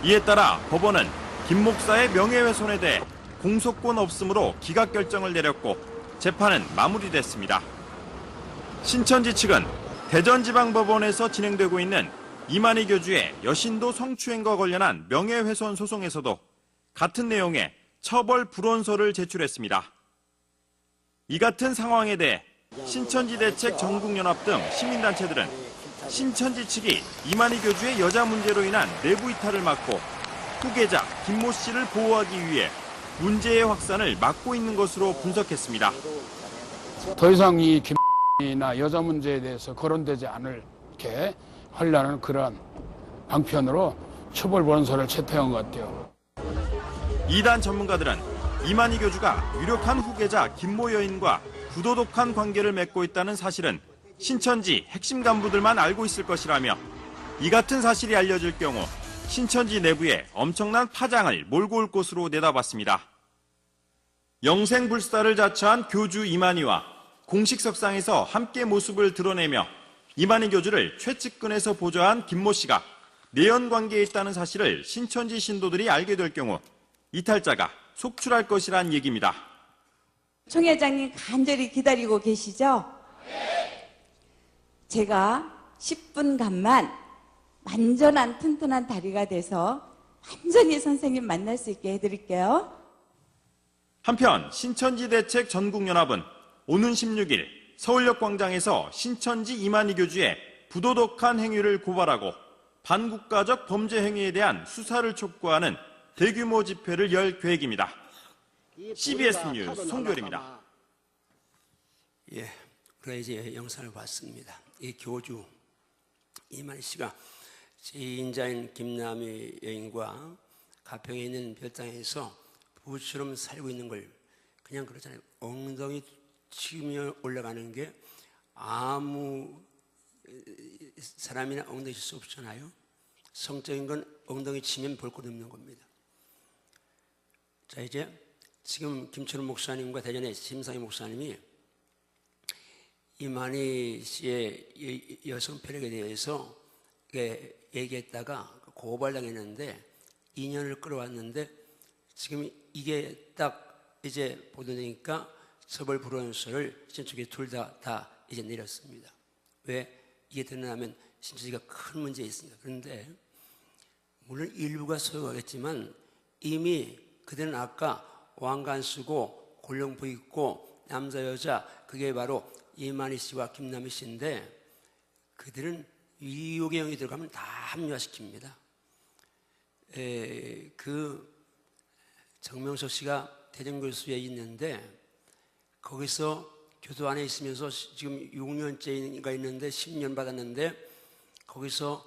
이에 따라 법원은 김 목사의 명예훼손에 대해 공소권 없음으로 기각 결정을 내렸고 재판은 마무리됐습니다. 신천지 측은 대전지방법원에서 진행되고 있는 이만희 교주의 여신도 성추행과 관련한 명예훼손 소송에서도 같은 내용의 처벌 불원서를 제출했습니다. 이 같은 상황에 대해 신천지대책 전국연합 등 시민단체들은 신천지 측이 이만희 교주의 여자 문제로 인한 내부 이탈을 막고 후계자 김모 씨를 보호하기 위해 문제의 확산을 막고 있는 것으로 분석했습니다. 더 이상 이 김이나 여자 문제에 대해서 거론되지 않게 하려는 그런 방편으로 처벌 원서를 채택한 것 같아요. 이단 전문가들은 이만희 교주가 유력한 후계자 김모 여인과 부도덕한 관계를 맺고 있다는 사실은 신천지 핵심 간부들만 알고 있을 것이라며 이 같은 사실이 알려질 경우 신천지 내부에 엄청난 파장을 몰고 올 것으로 내다봤습니다. 영생불사를 자처한 교주 이만희와 공식 석상에서 함께 모습을 드러내며 이만희 교주를 최측근에서 보좌한 김모 씨가 내연 관계에 있다는 사실을 신천지 신도들이 알게 될 경우 이탈자가 속출할 것이란 얘기입니다. 총 회장님 간절히 기다리고 계시죠? 제가 10분간만 완전한 튼튼한 다리가 돼서 완전히 선생님 만날 수 있게 해드릴게요. 한편 신천지 대책 전국연합은 오는 16일 서울역 광장에서 신천지 이만희 교주의 부도덕한 행위를 고발하고 반국가적 범죄 행위에 대한 수사를 촉구하는 대규모 집회를 열 계획입니다. CBS 뉴스 송교리입니다. 예, 우리가 이제 영상을 봤습니다. 이 교주 이만희 씨가 지인자인 김남희 여인과 가평에 있는 별장에서 부부처럼 살고 있는 걸 그냥 그렇잖아요. 엉덩이 치며 올라가는 게 아무 사람이나 엉덩이 칠 수 없잖아요. 성적인 건 엉덩이 치면 볼 것 없는 겁니다. 자, 이제 지금 김철원 목사님과 대전의 심상희 목사님이 이만희 씨의 여성 편력에 대해서 얘기했다가 고발당했는데 2년을 끌어왔는데 지금 이게 딱 이제 보도되니까 처벌 불원서를 신천지에 둘 다 이제 내렸습니다. 왜? 이게 드러나면 신천지가 큰 문제가 있습니다. 그런데 물론 일부가 소유하겠지만 이미 그들은 아까 왕관 쓰고 골령부 입고 남자 여자 그게 바로 이만희 씨와 김남희 씨인데 그들은 유혹의 영이 들어가면 다 합리화시킵니다. 그 정명석 씨가 대전교수에 있는데 거기서 교도 안에 있으면서 지금 6년째가 있는데 10년 받았는데 거기서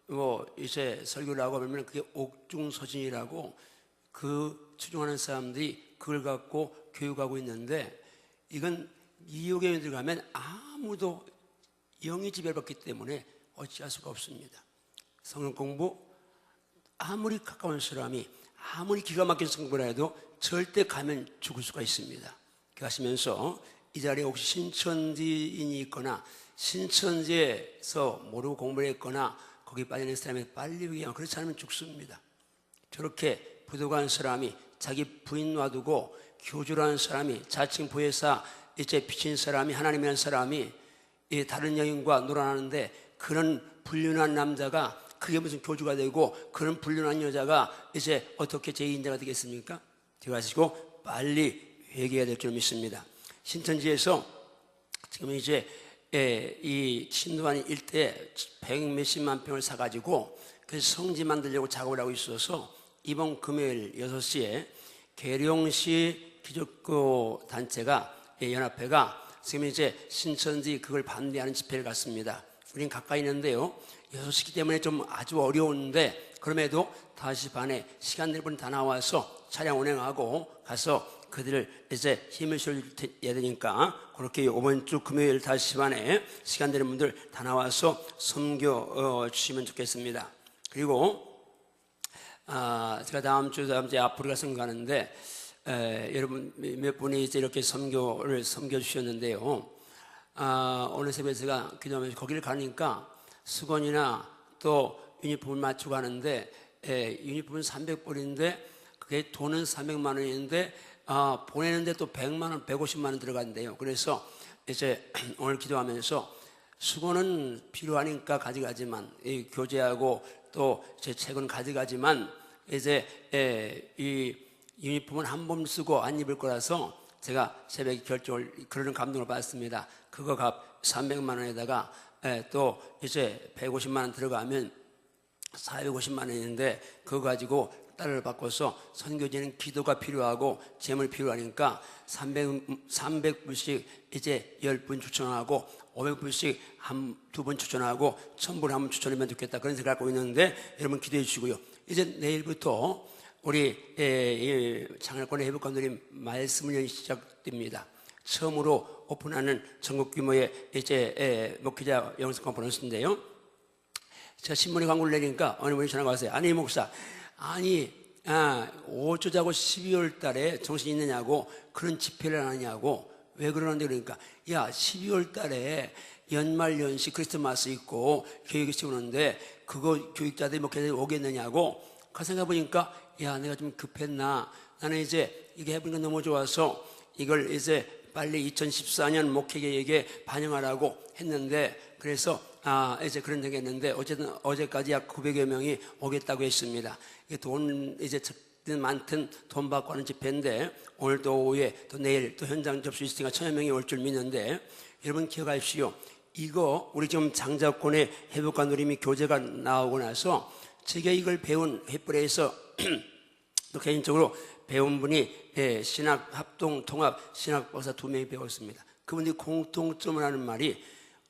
뭐 이제 설교를 하고 하면 그게 옥중서신이라고 그 추종하는 사람들이 그걸 갖고 교육하고 있는데 이건 이욕에 들어가면 아무도 영이 지배받기 때문에 어찌할 수가 없습니다. 성경 공부 아무리 가까운 사람이 아무리 기가 막힌 성공을 해도 절대 가면 죽을 수가 있습니다. 가시면서 이 자리에 혹시 신천지인이 있거나 신천지에서 모르고 공부를 했거나 거기 빠져있는 사람이 빨리 회개하면 그렇지 않으면 죽습니다. 저렇게 부도간 사람이 자기 부인 놔두고 교주라는 사람이 자칭 부회사 이제 비친 사람이 하나님이라는 사람이 다른 여인과 놀아나는데 그런 불륜한 남자가 그게 무슨 교주가 되고 그런 불륜한 여자가 이제 어떻게 제2인자가 되겠습니까? 되어가지고 빨리 회개해야 될 줄 믿습니다. 신천지에서 지금 이제 이 신도안 일대 100몇십만 평을 사가지고 그래서 성지 만들려고 작업을 하고 있어서 이번 금요일 6시에 계룡시 기독교 단체가 연합회가 지금 이제 신천지 그걸 반대하는 집회를 갔습니다. 우린 가까이 있는데요. 6시기 때문에 좀 아주 어려운데 그럼에도 5시 반에 시간 될 분 다 나와서 차량 운행하고 가서 그들을 이제 힘을 실어야 되니까 그렇게 이번 주 금요일 5시 반에 시간 되는 분들 다 나와서 섬겨 주시면 좋겠습니다. 그리고 제가 다음 주에 아프리카 선교 가는데 여러분 몇 분이 이제 이렇게 섬겨 주셨는데요. 오늘 새벽에 제가 기도하면서 거기를 가니까 수건이나 또 유니폼을 맞추고 가는데 유니폼은 300불인데 그게 돈은 300만 원인데 보내는데 또 100만 원, 150만 원 들어간대요. 그래서 이제 오늘 기도하면서 수건은 필요하니까 가져가지만 이 교재하고 또 제 책은 가져가지만 이제 이 유니폼은 한 번 쓰고 안 입을 거라서 제가 새벽에 결정을 그러는 감동을 받았습니다. 그거 값 300만 원에다가 또 이제 150만 원 들어가면 450만 원인데 그거 가지고 달러를 바꿔서 선교지는 기도가 필요하고 재물 필요하니까 300불씩 이제 10분 추천하고 500불씩 두 번 추천하고 1000불 한 번 추천하면 좋겠다 그런 생각을 갖고 있는데 여러분 기도해 주시고요. 이제 내일부터 우리 장활권의 회복관들이 말씀을 시작됩니다. 처음으로 오픈하는 전국 규모의 이제 목회자 영성 컨퍼런스인데요. 제가 신문에 광고를 내니까 어느 분이 전화가 왔어요. 아니 목사, 아니 5조 자고 12월 달에 정신 있느냐고 그런 집회를 안 하냐고 왜 그러는데 그러니까 야 12월 달에 연말연시 크리스마스 있고 교육이 세우는데 그거 교육자들이 목회자들이 오겠느냐고 그 생각해보니까 야 내가 좀 급했나 나는 이제 이게 해보니까 너무 좋아서 이걸 이제 빨리 2014년 목회계획에 반영하라고 했는데 그래서 이제 그런 얘기 했는데 어쨌든 어제까지 약 900여 명이 오겠다고 했습니다. 돈 이제 많든 돈 받고 하는 집회인데 오늘 또 오후에 또 내일 또 현장 접수 있으니까 1000여 명이 올 줄 믿는데 여러분 기억하십시오. 이거 우리 지금 장자권의 회복과 누림이 교재가 나오고 나서 제가 이걸 배운 햇불에서 또 개인적으로 배운 분이 신학 합동 통합 신학 박사 2명이 배웠습니다. 그분들이 공통점을 하는 말이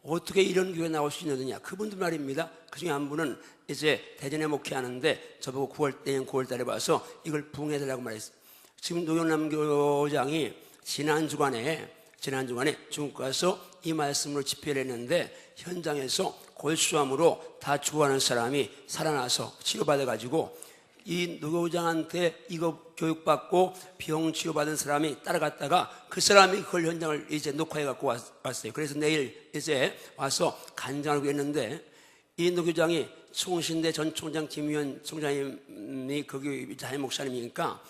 어떻게 이런 교회 나올 수 있느냐 그분들 말입니다. 그중에 한 분은 이제 대전에 목회하는데 저보고 내년 9월 달에 와서 이걸 부흥해달라고 말했어요. 지금 노영남 교장이 지난 주간에 중국 가서 이 말씀으로 집회를 했는데 현장에서 골수암으로 다 죽어가는 사람이 살아나서 치료받아가지고 이 노교장한테 이거 교육받고 병 치료받은 사람이 따라갔다가 그 사람이 그걸 현장을 이제 녹화해 갖고 왔어요. 그래서 내일 이제 와서 간장을 했는데 이 노교장이 총신대 전 총장 김의원 총장님이 거기 담임 목사님이니까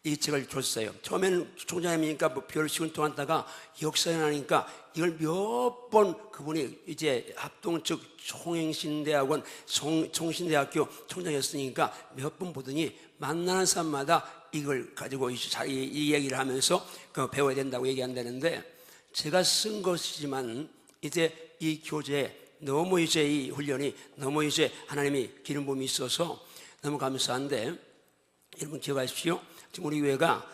이 책을 줬어요. 처음에는 총장님이니까 뭐 별을 시간 동안 하다가 역사에 나니까 이걸 몇 번 그분이 이제 합동 즉 총행신대학원 총신대학교 총장이었으니까 몇 번 보더니 만나는 사람마다 이걸 가지고 이 얘기를 하면서 배워야 된다고 얘기한다는데 제가 쓴 것이지만 이제 이 교재 너무 이제 이 훈련이 너무 이제 하나님이 기름 부음이 있어서 너무 감사한데 여러분 기억하십시오. 지금 우리 교회가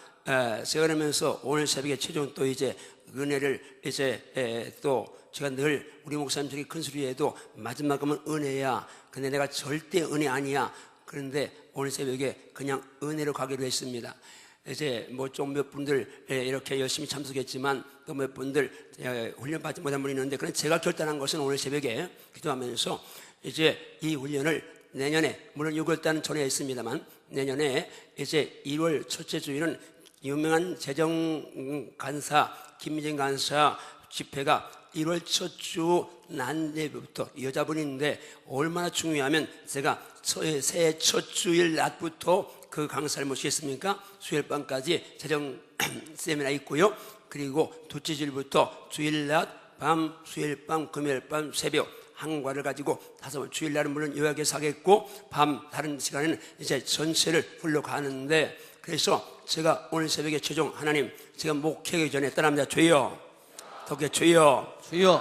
세월하면서 오늘 새벽에 최종 또 이제 은혜를 이제 또 제가 늘 우리 목사님들이 큰 소리에도 마지막은 은혜야. 근데 내가 절대 은혜 아니야. 그런데 오늘 새벽에 그냥 은혜로 가기로 했습니다. 이제 뭐 좀 몇 분들 이렇게 열심히 참석했지만 또 몇 분들 훈련 받지 못한 분이 있는데 그런 제가 결단한 것은 오늘 새벽에 기도하면서 이제 이 훈련을 내년에 물론 6월달은 전에 했습니다만 내년에 이제 1월 첫째 주일은 유명한 재정간사 김미정 간사 집회가 1월 첫 주 낮에부터 여자분인데 얼마나 중요하면 제가 새해 첫 주일 낮부터 그 강사를 모시겠습니까? 수요일 밤까지 재정 세미나 있고요. 그리고 둘째 주일부터 주일 낮 밤, 수요일 밤, 금요일 밤, 새벽 한과를 가지고 주일날은 물론 요약해서 하겠고 밤 다른 시간에는 이제 전체를 흘러가는데 그래서 제가 오늘 새벽에 최종 하나님 제가 목회하기 전에 따라합니다. 주여 덕에 주여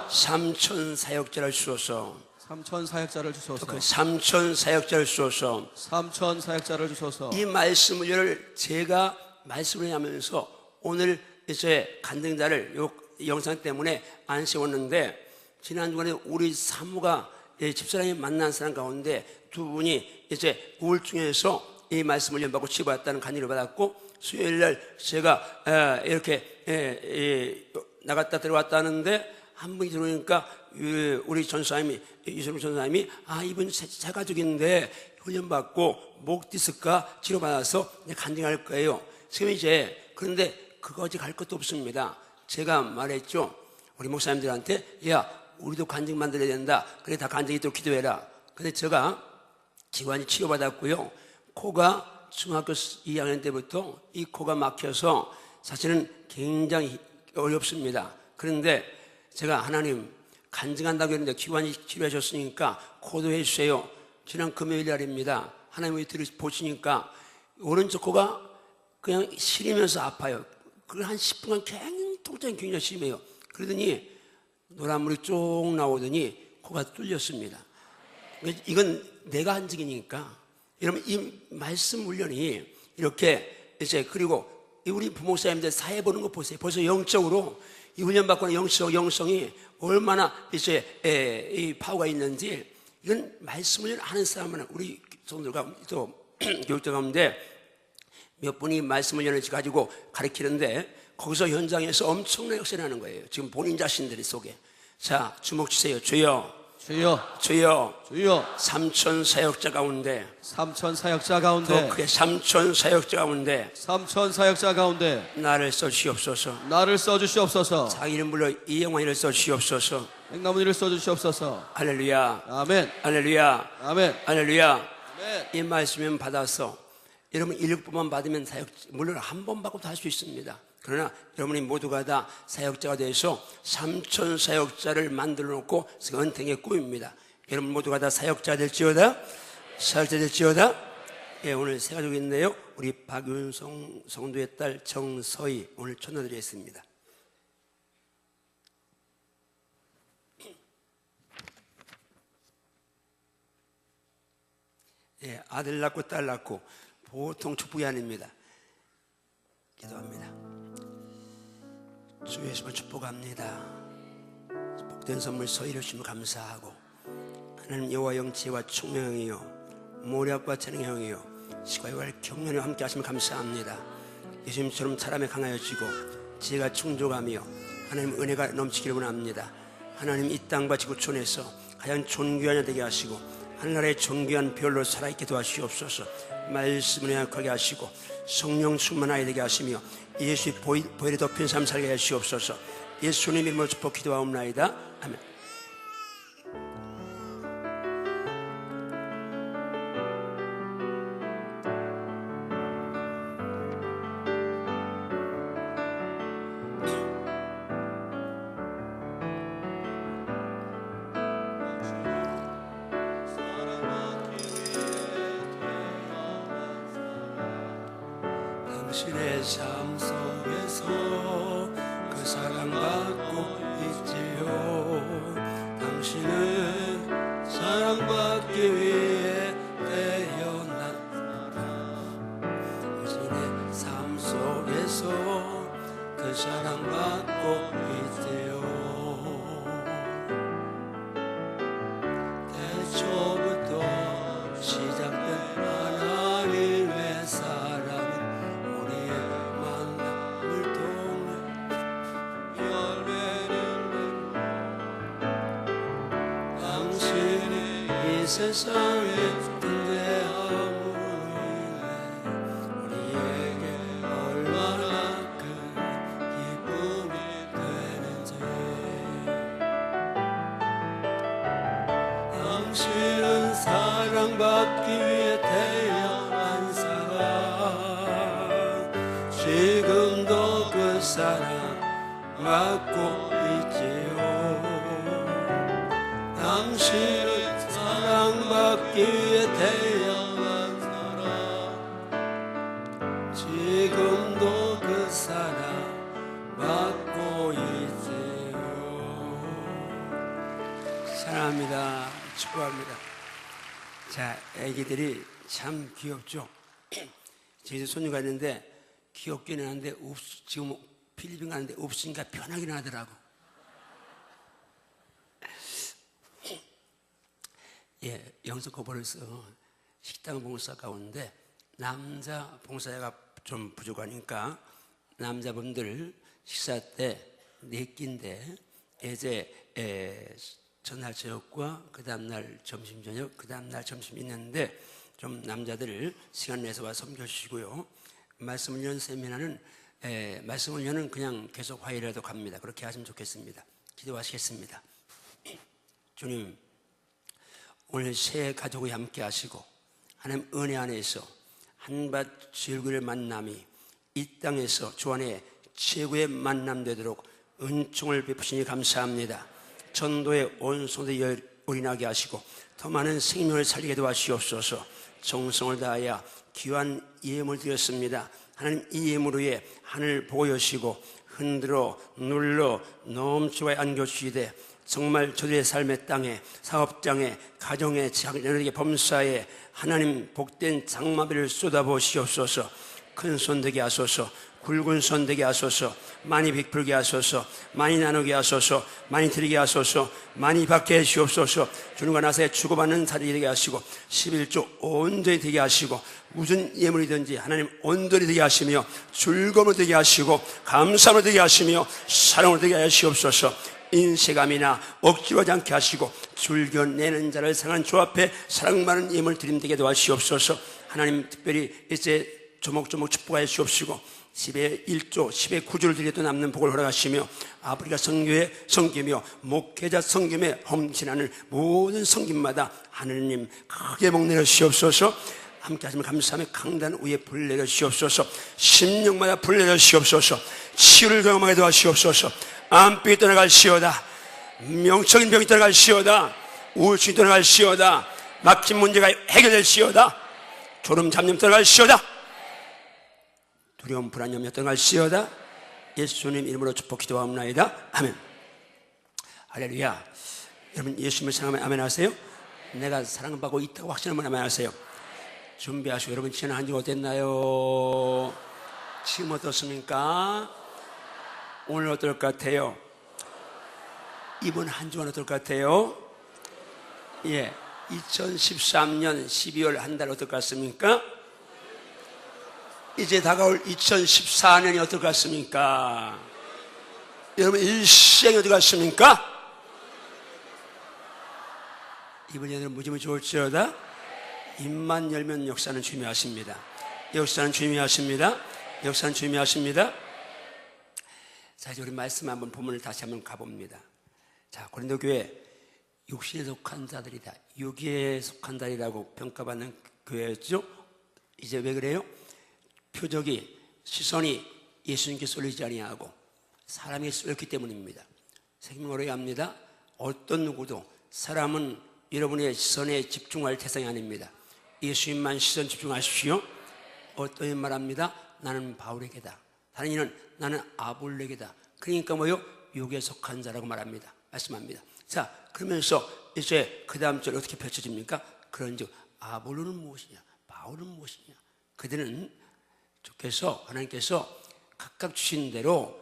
3천 사역자를 주소서 3천 사역자를 주소서 3천 사역자를 주소서 3천 사역자를 주소서 이 말씀을 제가 말씀을 하면서 오늘 이제 간증자를 요 영상 때문에 안 세웠는데 지난 주간에 우리 사모가 집사람이 만난 사람 가운데 두 분이 이제 우울증에서 이 말씀을 연받고 치료받았다는 간증을 받았고 수요일날 제가 이렇게 나갔다 들어왔다는데 한 분이 들어오니까 우리 전사님이 이소룡 전사님이 이분 새 가족인데 훈련받고 목 디스크가 치료받아서 간증할 거예요. 지금 이제 그런데 그거지 갈 것도 없습니다. 제가 말했죠. 우리 목사님들한테 야 우리도 간증 만들어야 된다. 그래 다 간증이 또 기도해라. 근데 제가 기관이 치료받았고요. 코가 중학교 2학년 때부터 이 코가 막혀서 사실은 굉장히 어렵습니다. 그런데 제가 하나님 간증한다고 했는데 기관이 치료해 줬으니까 코도 해주세요. 지난 금요일 날입니다. 하나님이 보시니까 오른쪽 코가 그냥 시리면서 아파요. 그걸 한 10분간 굉장히 통증이 굉장히 심해요. 그러더니 노란물이 쭉 나오더니 코가 뚫렸습니다. 이건 내가 한 적이니까 여러분 이 말씀 훈련이 이렇게 이제 그리고 우리 부목사님들 사회 보는 거 보세요. 벌써 영적으로 이 훈련 받고는 영성이 얼마나 이제 이 파워가 있는지 이건 말씀을 하는 사람은 우리 성도들과 또 교육자 가운데 몇 분이 말씀 훈련을 가지고 가르치는데 거기서 현장에서 엄청난 역사를 하는 거예요. 지금 본인 자신들이 속에. 자, 주목 주세요. 주여. 3천 사역자 가운데 3천 사역자 가운데 더 크게 3천 사역자 가운데 3천 사역자 가운데 나를 써주시옵소서. 나를 써주시옵소서. 자기 이름 불러 이영환이를 써주시옵소서. 행나무니를 써주시옵소서. 할렐루야. 아멘. 할렐루야. 아멘. 할렐루야. 아멘. 이 말씀을 받아서 여러분 1번만 받으면 사역 물론 한 번 받고 다 할 수 있습니다. 그러나 여러분이 모두가 다 사역자가 돼서 3천 사역자를 만들어 놓고 은행의 꿈입니다. 여러분 모두가 다 사역자 될지어다. 사역자 될지어다. 예, 오늘 세 가족인데요. 우리 박윤성 성도의 딸 정서희 오늘 초대드리겠습니다. 예, 아들 낳고 딸 낳고 보통 축복이 아닙니다. 기도합니다. 주 예수를 축복합니다. 복된 선물 서희를 주시면 감사하고, 하나님 여호와 영체와 총명이요 모략과 재능형이요 시과와 경륜과 함께 하시면 감사합니다. 예수님처럼 사람에 강하여지고 지혜가 충족하며 하나님 은혜가 넘치기를 원합니다. 하나님 이 땅과 지구촌에서 가장 존귀한 자 되게 하시고 하늘나라의 존귀한 별로 살아있게 도와주시옵소서. 말씀을 행하게 하시고 성령 충만하게 되게 하시며 예수의 보혈이 덮인 삶 살게 하시옵소서. 예수님 이름으로 축복 기도하옵나이다. 아멘. 당신의 삶 속에서 그 사랑받고 있지요. 당신은 사랑받기 위해 태어난 당신의 삶 속에서 그 사랑받고 있지요. 태초부터 시작된 하나님의 사랑 세상에 등대함으로 인해 우리에게 얼마나 큰 기쁨이 되는지. 당신은 사랑받기 위해 태어난 사람, 지금도 그 사랑 받고 있지요. 당신은 사랑받기 위해 태어난 사람, 지금도 그 사랑 받고 있지요. 사랑합니다. 축복합니다. 자, 애기들이 참 귀엽죠? 제주도 손주가 있는데 귀엽기는 한데 지금 필리핀 가는데 없으니까 편하긴 하더라고. 예, 영성 거벌에서 식당 봉사 가운데 남자 봉사자가 좀 부족하니까 남자분들 식사 때 4끼인데 이제 전날 저녁과 그 다음날 점심 저녁, 그 다음날 점심 있는데 좀 남자들 시간 내서 와 섬겨주시고요. 말씀을 연 세미나는 말씀을 연은 그냥 계속 화요일에도 갑니다. 그렇게 하시면 좋겠습니다. 기도하시겠습니다. 주님, 오늘 새 가족이 함께 하시고 하나님 은혜 안에서 한밭 즐거울 만남이 이 땅에서 주 안에 최고의 만남 되도록 은총을 베푸시니 감사합니다. 전도의 온 손에 올인하게 하시고 더 많은 생명을 살리게 도와주시옵소서. 정성을 다하여 귀한 예물을 드렸습니다. 하나님 이 예물로 하늘 보고 여시고 흔들어 눌러 넘치게 안겨주시되 정말 저들의 삶의 땅에, 사업장에, 가정에, 자녀에게 범사에 하나님 복된 장마비를 쏟아부으시옵소서. 큰 손 되게 하소서. 굵은 손 되게 하소서. 많이 베풀게 하소서. 많이 나누게 하소서. 많이 드리게 하소서. 많이 받게 하시옵소서. 주님과 나사에 주고받는 자리 되게 하시고 11조 온전히 되게 하시고 무슨 예물이든지 하나님 온전히 되게 하시며 즐거움을 되게 하시고 감사함을 되게 하시며 사랑을 되게 하시옵소서. 인쇄감이나 억지로 하지 않게 하시고 즐겨내는 자를 상한 주 앞에 사랑 많은 예물 드림되게 도와주시옵소서. 하나님 특별히 이제 조목조목 축복하여 주옵시고 10의 1조 10의 9조를 드려도 남는 복을 허락하시며 아프리카 선교회 섬기며 목회자 섬김에 헌신하는 모든 섬김마다 하느님 크게 복 내려주시옵소서. 함께 하시면 감사하며 강단 위에 불 내려주시옵소서. 심령마다 불 내려주시옵소서. 치유를 경험하게 도와주시옵소서. 암병이 떠나갈시어다. 명적인 병이 떠나갈시어다. 우울증이 떠나갈시어다. 막힌 문제가 해결될시어다. 졸음 잡념 떠나갈시어다. 두려움 불안 염려 떠나갈시어다. 예수님 이름으로 축복 기도하옵나이다. 아멘. 할렐루야. 여러분 예수님을 사랑하면 아멘 하세요. 내가 사랑받고 있다고 확신하면 아멘 하세요. 준비하시고. 여러분 지난 한 주 어땠나요? 지금 어떻습니까? 오늘 어떨 것 같아요? 이번 한 주간 어떨 것 같아요? 예, 2013년 12월 한 달 어떨 것 같습니까? 이제 다가올 2014년이 어떨 것 같습니까? 여러분 일생이 어떨 것 같습니까? 이번 년은 무지무지 좋을지어다. 입만 열면 역사는 주님이 하십니다. 역사는 주님이 하십니다. 역사는 주님이 하십니다. 자, 이제 우리 말씀 한번 본문을 다시 한번 가봅니다. 자, 고린도 교회 육신에 속한 자들이다. 육에 속한 자리라고 평가받는 교회였죠. 이제 왜 그래요? 표적이, 시선이 예수님께 쏠리지 아니하고 사람이 쏠렸기 때문입니다. 생명으로 얘기합니다. 어떤 누구도 사람은 여러분의 시선에 집중할 대상이 아닙니다. 예수님만 시선 집중하십시오. 어떤 이 말합니다. 나는 바울에게다. 다른 이는 나는 아볼레게다. 그러니까 뭐요? 육에 속한 자라고 말합니다. 말씀합니다. 자, 그러면서 이제 그 다음 절 어떻게 펼쳐집니까? 그런즉 아볼로는 무엇이냐, 바울은 무엇이냐. 그들은 주께서, 하나님께서 각각 주신 대로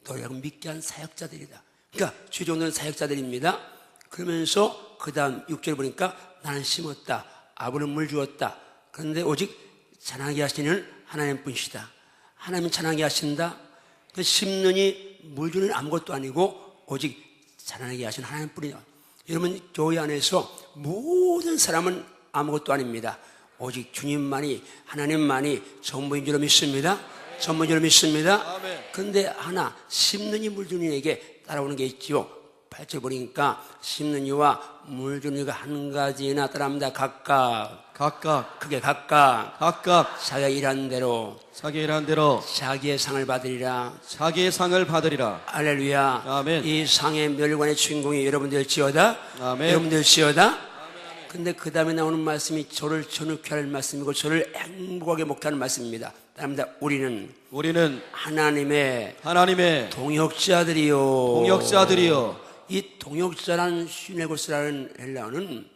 너희가 믿게 한 사역자들이다. 그러니까 주종들은 사역자들입니다. 그러면서 그 다음 6절 보니까 나는 심었다, 아볼로는 물 주었다. 그런데 오직 자라나게 하시는 하나님뿐이시다. 하나님은 자라나게 하신다. 그 심느니 물 주는 아무것도 아니고 오직 자라나게 하신 하나님뿐이다. 여러분 교회 안에서 모든 사람은 아무것도 아닙니다. 오직 주님만이, 하나님만이 전부인 줄 믿습니다. 전부인 줄 믿습니다. 그런데 하나, 심느니 물 주는 이에게 따라오는 게 있지요. 8절 보니까 심는 이와 물 주는 이가 한 가지나 따라합니다. 각각 그게 각각 자기가 일한 대로 자기의 상을 받으리라. 할렐루야. 아멘. 이 상의 멸관의 주인공이 여러분들지어다. 아멘. 여러분들지어다. 근데 그 다음에 나오는 말씀이 저를 전후케 할 말씀이고 저를 행복하게 먹게 하는 말씀입니다. 따라합니다. 우리는 하나님의 동역자들이요. 이 동역자라는 슈네고스라는 헬라어는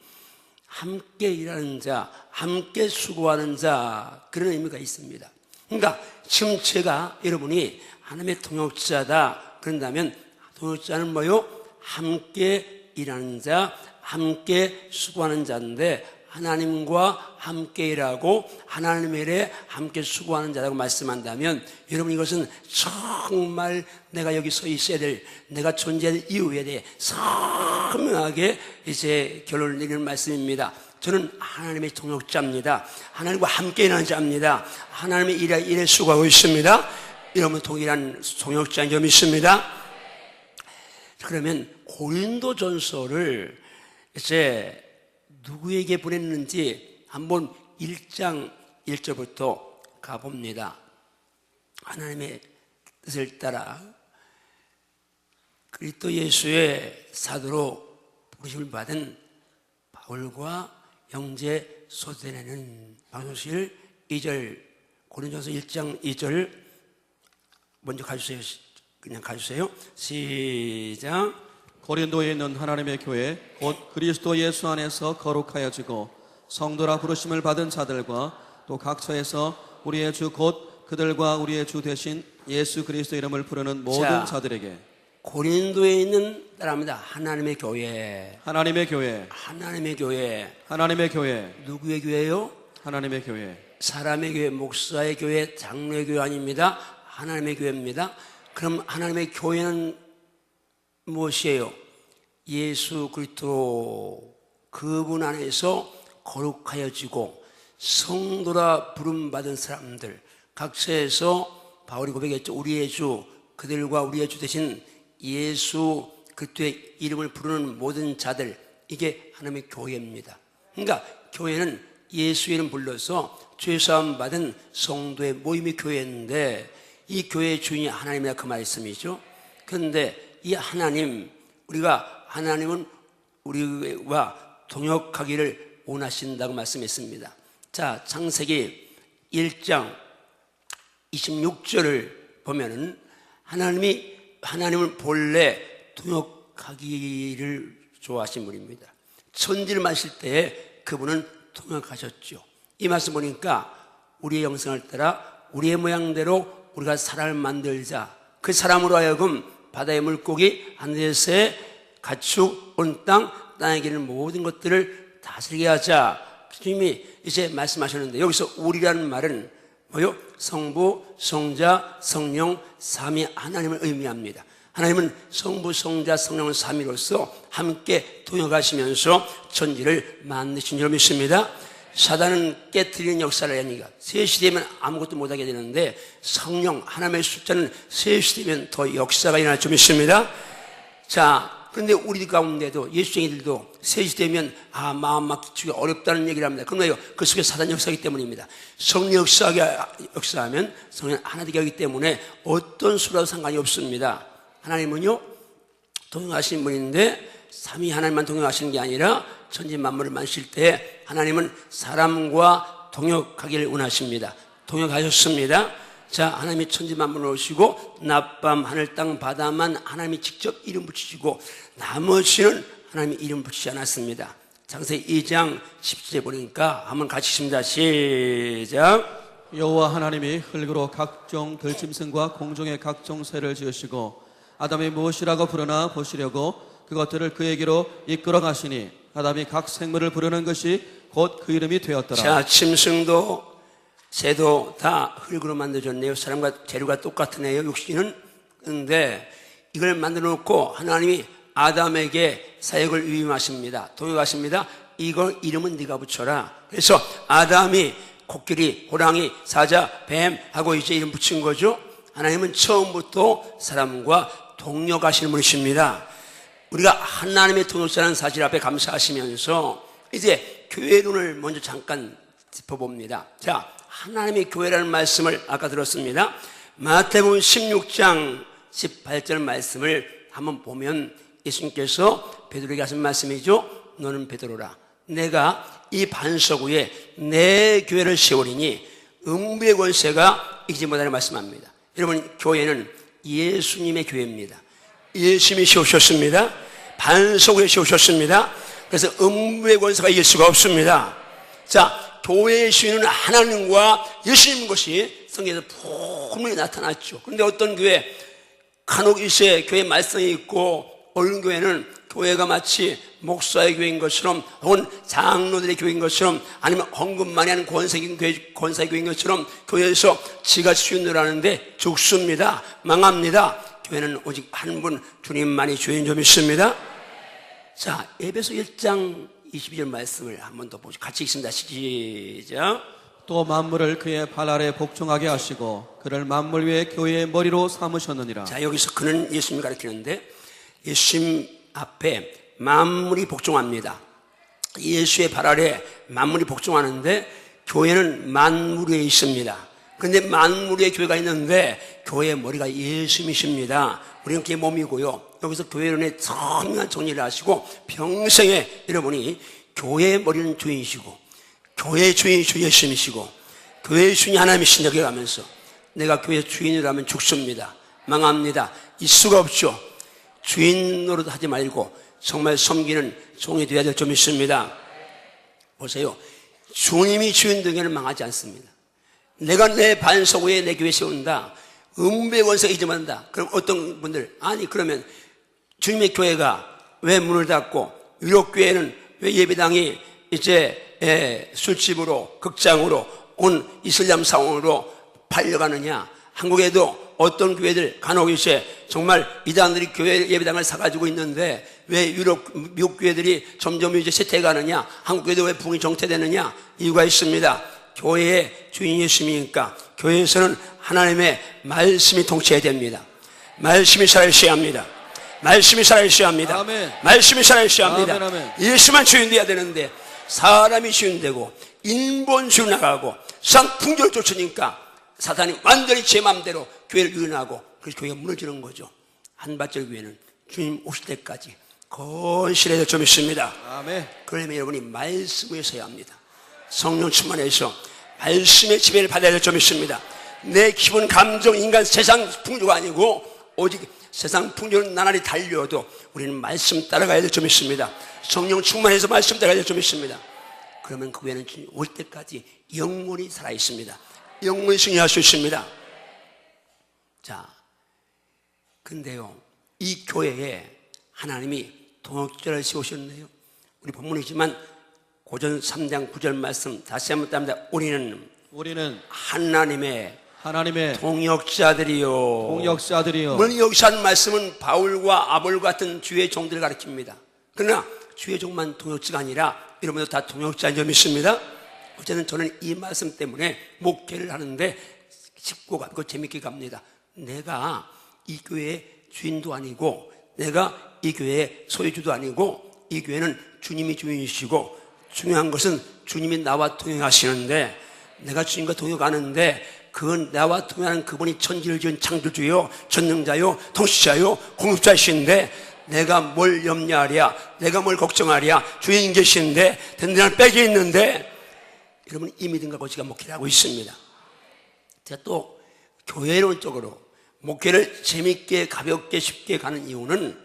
함께 일하는 자, 함께 수고하는 자, 그런 의미가 있습니다. 그러니까 지금 제가 여러분이 하나님의 동역자다 그런다면 동역자는 뭐요? 함께 일하는 자, 함께 수고하는 자인데 하나님과 함께 일하고 하나님의 일에 함께 수고하는 자라고 말씀한다면 여러분 이것은 정말 내가 여기 서 있어야 될, 내가 존재할 이유에 대해 선명하게 이제 결론을 내리는 말씀입니다. 저는 하나님의 동역자입니다. 하나님과 함께 일하는 자입니다. 하나님의 일에 수고하고 있습니다. 여러분 동일한 동역자인 줄 믿습니다. 그러면 고린도전서를 이제 누구에게 보냈는지 한번 1장 1절부터 가봅니다. 하나님의 뜻을 따라 그리스도 예수의 사도로 부르심을 받은 바울과 형제 소데네는 방송실 2절 고린도전서 1장 2절 먼저 가주세요. 그냥 가주세요. 시작. 고린도에 있는 하나님의 교회 곧 그리스도 예수 안에서 거룩하여지고 성도라 부르심을 받은 자들과 또 각처에서 우리의 주 곧 그들과 우리의 주 대신 예수 그리스도 이름을 부르는 모든 자들에게 고린도에 있는 따라합니다. 하나님의 교회 누구의 교회요? 하나님의 교회. 사람의 교회, 목사의 교회, 장로의 교회 아닙니다. 하나님의 교회입니다. 그럼 하나님의 교회는 무엇이에요? 예수 그리스도 그분 안에서 거룩하여지고 성도라 부름받은 사람들, 각처에서 바울이 고백했죠. 우리의 주, 그들과 우리의 주 대신 예수 그리스도의 이름을 부르는 모든 자들, 이게 하나님의 교회입니다. 그러니까 교회는 예수 이름 불러서 죄사함 받은 성도의 모임이 교회인데 이 교회의 주인이 하나님이라 그 말씀이죠. 그런데 이 하나님, 하나님은 우리와 동역하기를 원하신다고 말씀했습니다. 자, 창세기 1장 26절을 보면은 하나님은 본래 통역하기를 좋아하신 분입니다. 천지를 만드실 때 그분은 통역하셨죠. 이 말씀 보니까 우리의 형상을 따라 우리의 모양대로 우리가 사람을 만들자. 그 사람으로 하여금 바다의 물고기, 하늘에서의 가축, 온 땅, 땅에 기는 모든 것들을 다스리게 하자. 주님이 이제 말씀하셨는데 여기서 우리라는 말은 뭐요? 성부, 성자, 성령, 삼위 하나님을 의미합니다. 하나님은 성부, 성자, 성령, 삼위로서 함께 동역하시면서 천지를 만드신 줄 믿습니다. 사단은 깨트리는 역사를 하니까 3시 되면 아무것도 못하게 되는데 성령 하나님의 숫자는 3시 되면 더 역사가 일어날 줄 믿습니다. 자, 그런데 우리 가운데도 예수쟁이들도 3시 되면 마음 막히기 어렵다는 얘기를 합니다. 그런가요? 그 속에 사단 역사이기 때문입니다. 성령 역사하면 성령 하나 되게 하기 때문에 어떤 수라도 상관이 없습니다. 하나님은요 동역하시는 분인데 삼위 하나님만 동역하시는 게 아니라 천지 만물을 만드실 때 하나님은 사람과 동역하기를 원하십니다. 동역하셨습니다. 자, 하나님이 천지 만물을 오시고 낮밤 하늘 땅 바다만 하나님이 직접 이름 붙이시고 나머지는 하나님이 이름 붙이지 않았습니다. 창세기 2장 17절 보니까 한번 같이 읽습니다. 시작. 여호와 하나님이 흙으로 각종 들짐승과 공중의 각종 새를 지으시고 아담이 무엇이라고 부르나 보시려고 그것들을 그에게로 이끌어 가시니 아담이 각 생물을 부르는 것이 곧 그 이름이 되었더라. 자, 짐승도 새도 다 흙으로 만들어졌네요. 사람과 재료가 똑같은 애요, 육신은. 그런데 이걸 만들어 놓고 하나님이 아담에게 사역을 위임하십니다. 동역하십니다. 이걸 이름은 네가 붙여라. 그래서 아담이 코끼리, 호랑이, 사자, 뱀 하고 이제 이름 붙인 거죠. 하나님은 처음부터 사람과 동역하시는 분이십니다. 우리가 하나님의 동역자라는 사실 앞에 감사하시면서 이제 교회론을 먼저 잠깐 짚어봅니다. 자, 하나님의 교회라는 말씀을 아까 들었습니다. 마태복음 16장 18절 말씀을 한번 보면 예수님께서 베드로에게 하신 말씀이죠. 너는 베드로라. 내가 이 반석 위에 내 교회를 세우리니 음부의 권세가 이기지 못하는 말씀합니다. 여러분, 교회는 예수님의 교회입니다. 예수님이 세우셨습니다. 반석 위에 세우셨습니다. 그래서 음부의 권세가 이길 수가 없습니다. 자, 교회의 주인은 하나님과 예수님인 것이 성경에서 분명히 나타났죠. 그런데 어떤 교회, 간혹 이세 교회 말썽이 있고 어느 교회는 교회가 마치 목사의 교회인 것처럼 혹은 장로들의 교회인 것처럼 아니면 헌금 많이 하는 권사의 교회인 것처럼 교회에서 지가 주인을 하는데 죽습니다. 망합니다. 교회는 오직 한 분 주님만이 주인 좀 있습니다. 자, 에베소 1장 22절 말씀을 한 번 더 보죠. 같이 읽습니다. 시작. 또 만물을 그의 발 아래 복종하게 하시고 그를 만물 위에 교회의 머리로 삼으셨느니라. 자, 여기서 그는 예수님을 가리키는데 예수님 앞에 만물이 복종합니다. 예수의 발 아래 만물이 복종하는데 교회는 만물 위에 있습니다. 그런데 만물 위에 교회가 있는데 교회의 머리가 예수님이십니다. 우리는 그게 몸이고요. 여기서 교회론의 선명한 정리를 하시고 평생에 여러분이 교회의 머리는 주인이시고 교회의 주인이 주 예수님이시고 교회의 주인이 하나님이신 여기 가면서 내가 교회 주인이라면 죽습니다. 망합니다. 일 수가 없죠. 주인 노릇 하지 말고 정말 섬기는 종이 되어야 될 점 있습니다. 보세요. 주님이 주인 되기는 망하지 않습니다. 내가 내 반석 위에 내 교회 세운다. 음부의 권세가 이제만다. 그럼 어떤 분들, 아니 그러면 주님의 교회가 왜 문을 닫고 유럽교회는 왜 예배당이 이제 술집으로 극장으로 온 이슬람 상황으로 팔려가느냐. 한국에도 어떤 교회들 간혹 이제 정말 이단들이 교회 예배당을 사가지고 있는데 왜 미국 교회들이 점점 이제 쇠퇴가느냐. 한국 교회도 왜 붕이 정체되느냐. 이유가 있습니다. 교회의 주인 예수님이니까 교회에서는 하나님의 말씀이 통치해야 됩니다. 말씀이 살아있어야 합니다. 말씀이 살아있어야 합니다. 아멘. 말씀이 살아있어야 합니다. 아멘, 아멘. 예수만 주인 돼야 되는데 사람이 주인 되고 인본주의 나가고 쌍풍절 쫓으니까 사탄이 완전히 제 마음대로 교회를 유인하고 그래서 교회가 무너지는 거죠. 한밭절 교회는 주님 오실 때까지 건실해서 좀 있습니다. 아멘. 그러면 여러분이 말씀 위에 서야 합니다. 성령 충만해서 말씀의 지배를 받아야 될 점이 있습니다. 내 기본 감정, 인간, 세상 풍조가 아니고 오직 세상 풍조는 나날이 달려도 우리는 말씀 따라가야 될 점이 있습니다. 성령 충만해서 말씀 따라가야 될 점이 있습니다. 그러면 그 외에는 올 때까지 영혼이 살아있습니다. 영혼이 승리할 수 있습니다. 자, 근데요, 이 교회에 하나님이 동역자를 세우셨네요. 우리 본문이지만 고전 3장 9절 말씀 다시 한번 답니다. 우리는 하나님의 동역자들이요. 물론 여기서 하는 말씀은 바울과 아볼 같은 주의 종들을 가리킵니다. 그러나 주의 종만 동역자가 아니라 여러분도 다 동역자인 점이 있습니다. 어쨌든 저는 이 말씀 때문에 목회를 하는데 쉽고 가고 재밌게 갑니다. 내가 이 교회의 주인도 아니고 내가 이 교회의 소유주도 아니고 이 교회는 주님이 주인이시고 중요한 것은 주님이 나와 동행하시는데 내가 주님과 동역하는데 그건 나와 동행하는 그분이 천지를 지은 창조주요 전능자요 통치자요 공급자이신데 내가 뭘 염려하랴 내가 뭘 걱정하랴 주인 계시는데 든든한 백이 있는데 여러분 이 믿음과 고지가 목회를 하고 있습니다. 제가 또 교회론적으로 목회를 재밌게 가볍게 쉽게 가는 이유는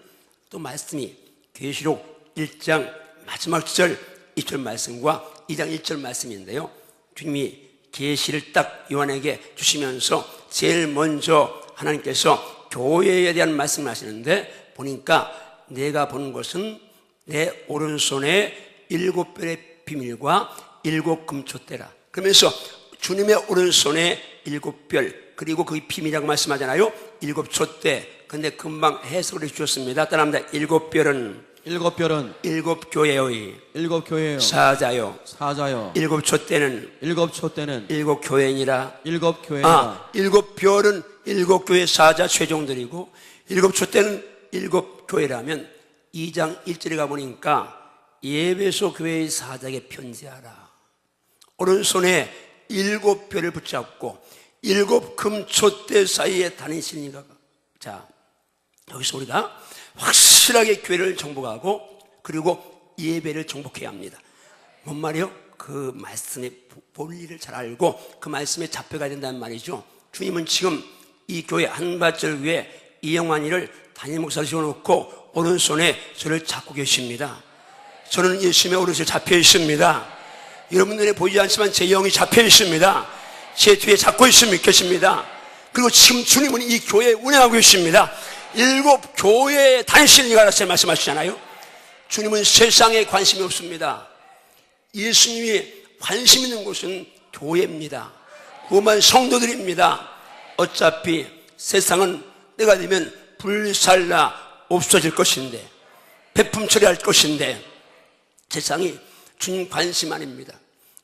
또 말씀이 계시록 1장 마지막 절 2절 말씀과 2장 1절 말씀인데요. 주님이 계시를 딱 요한에게 주시면서 제일 먼저 하나님께서 교회에 대한 말씀을 하시는데 보니까 내가 본 것은 내 오른손에 7별의 비밀과 7 금촛대라. 그러면서 주님의 오른손에 7별 그리고 그 비밀이라고 말씀하잖아요. 7 촛대. 근데 금방 해석을 해주셨습니다. 따라합니다. 7별은 7 교회의 사자요. 7 촛대는 7 교회니라. 7 별은 7 교회 사자 최종들이고 7 촛대는 7 교회라면 2장 1절에 가보니까 예배소 교회의 사자에게 편지하라. 오른손에 7별을 붙잡고 7 금촛대 사이에 다니시니가. 자, 여기서 우리가 확실하게 교회를 정복하고 그리고 예배를 정복해야 합니다. 뭔 말이요? 그 말씀의 본리를 잘 알고 그 말씀에 잡혀가야 된다는 말이죠. 주님은 지금 이 교회 한밭절 위에 이영환이를 담임 목사를 세워놓고 오른손에 저를 잡고 계십니다. 저는 예수님의 오른손에 잡혀 있습니다. 여러분 눈에 보이지 않지만 제 영이 잡혀 있습니다. 제 뒤에 잡고 계십니다. 그리고 지금 주님은 이 교회에 운행하고 계십니다. 7 교회에 다니시는 이가 말씀하시잖아요. 주님은 세상에 관심이 없습니다. 예수님이 관심 있는 곳은 교회입니다. 그것만 성도들입니다. 어차피 세상은 때가 되면 불살라 없어질 것인데 배품 처리할 것인데 세상이 주님 관심 아닙니다.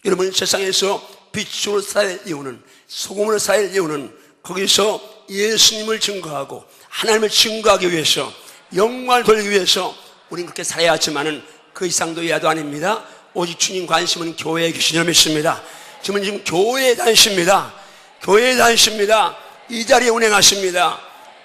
여러분 세상에서 빛으로 살아야 할 이유는 소금으로 살아야 할 이유는 거기서 예수님을 증거하고 하나님을 증거하기 위해서 영광을 돌리기 위해서 우리는 그렇게 살아야 하지만은 그 이상도 이하도 아닙니다. 오직 주님 관심은 교회에 계신 줄 믿습니다. 지금 교회에 다니십니다. 교회에 다니십니다. 이 자리에 운행하십니다.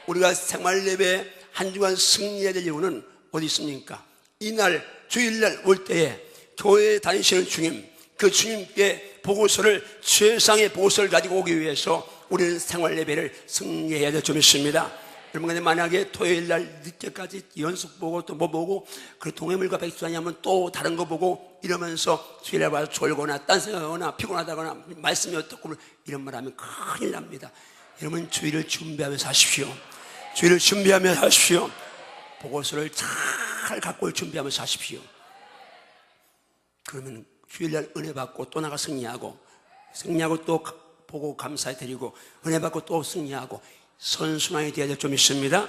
우리가 생활 예배 한 주간 승리해야 될 이유는 어디 있습니까? 이날 주일날 올 때에 교회에 다니시는 주님, 그 주님께 보고서를 세상의 보고서를 가지고 오기 위해서 우리는 생활 예배를 승리해야 될 점이 있습니다. 여러분, 근데 만약에 토요일날 늦게까지 연습 보고 또 뭐 보고 그 동해물과 백두산이 하면 또 다른 거 보고 이러면서 주일날 와서 졸거나 딴 생각하거나 피곤하다거나 말씀이 어떻고 이런 말 하면 큰일 납니다. 여러분 주일을 준비하면서 하십시오. 주일을 준비하면서 하십시오. 보고서를 잘 갖고 준비하면서 하십시오. 그러면 주일날 은혜 받고 또 나가 승리하고 또 보고 감사해 드리고 은혜 받고 또 승리하고 선순환이 되어야 될 점이 있습니다.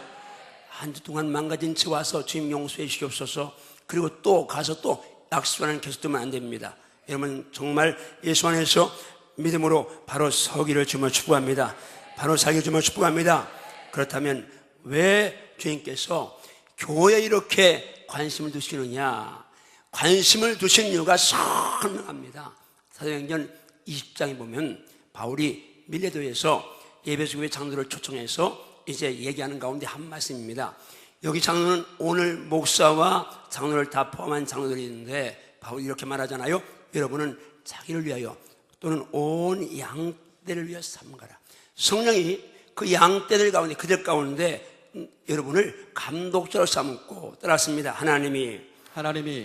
한 주 동안 망가진 채 와서 주님 용서해 주시옵소서. 그리고 또 가서 또 약속하는 계속 두면 안 됩니다. 여러분 정말 예수 안에서 믿음으로 바로 서기를 주며 축복합니다. 바로 살기를 주며 축복합니다. 그렇다면 왜 주님께서 교회에 이렇게 관심을 두시느냐? 관심을 두신 이유가 선명합니다. 사도행전 20장에 보면 바울이 밀레도에서 예배소교회 장로를 초청해서 이제 얘기하는 가운데 한 말씀입니다. 여기 장로는 오늘 목사와 장로를 다 포함한 장로들이 있는데 바울이 이렇게 말하잖아요. 여러분은 자기를 위하여 또는 온 양떼를 위하여 삼가라. 성령이 그 양떼들 가운데 그들 가운데 여러분을 감독자로 삼고 따랐습니다. 하나님이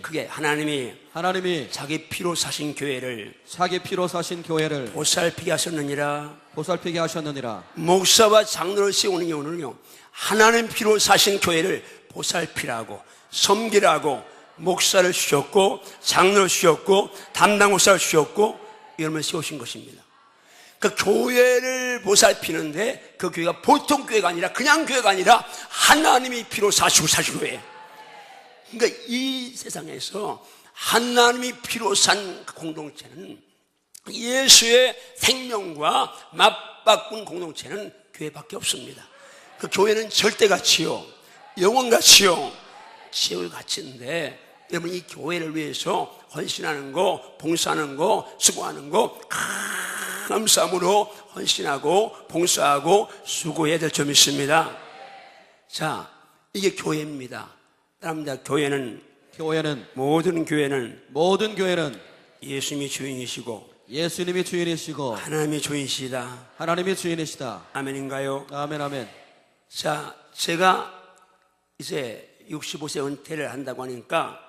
그게 하나님이 자기 피로 사신 교회를 보살피게 하셨느니라. 목사와 장로를 세우는 이유는요, 하나님 피로 사신 교회를 보살피라고, 섬기라고 목사를 주셨고 장로를 주셨고 담당 목사를 주셨고 여러분을 세우신 것입니다. 그 교회를 보살피는데 그 교회가 보통 교회가 아니라 그냥 교회가 아니라 하나님이 피로 사시고 사신 교회. 그러니까 이 세상에서 하나님이 피로 산 공동체는, 예수의 생명과 맞바꾼 공동체는 교회밖에 없습니다. 그 교회는 절대가치요, 영원가치요, 지옥의 가치인데, 여러분 이 교회를 위해서 헌신하는 거, 봉사하는 거, 수고하는 거 감사함으로 헌신하고 봉사하고 수고해야 될 점이 있습니다. 자, 이게 교회입니다. 따라합니다. 교회는 모든 교회는 예수님이 주인이시고 하나님이 주인이시다. 아멘인가요? 아멘. 자, 제가 이제 65세 은퇴를 한다고 하니까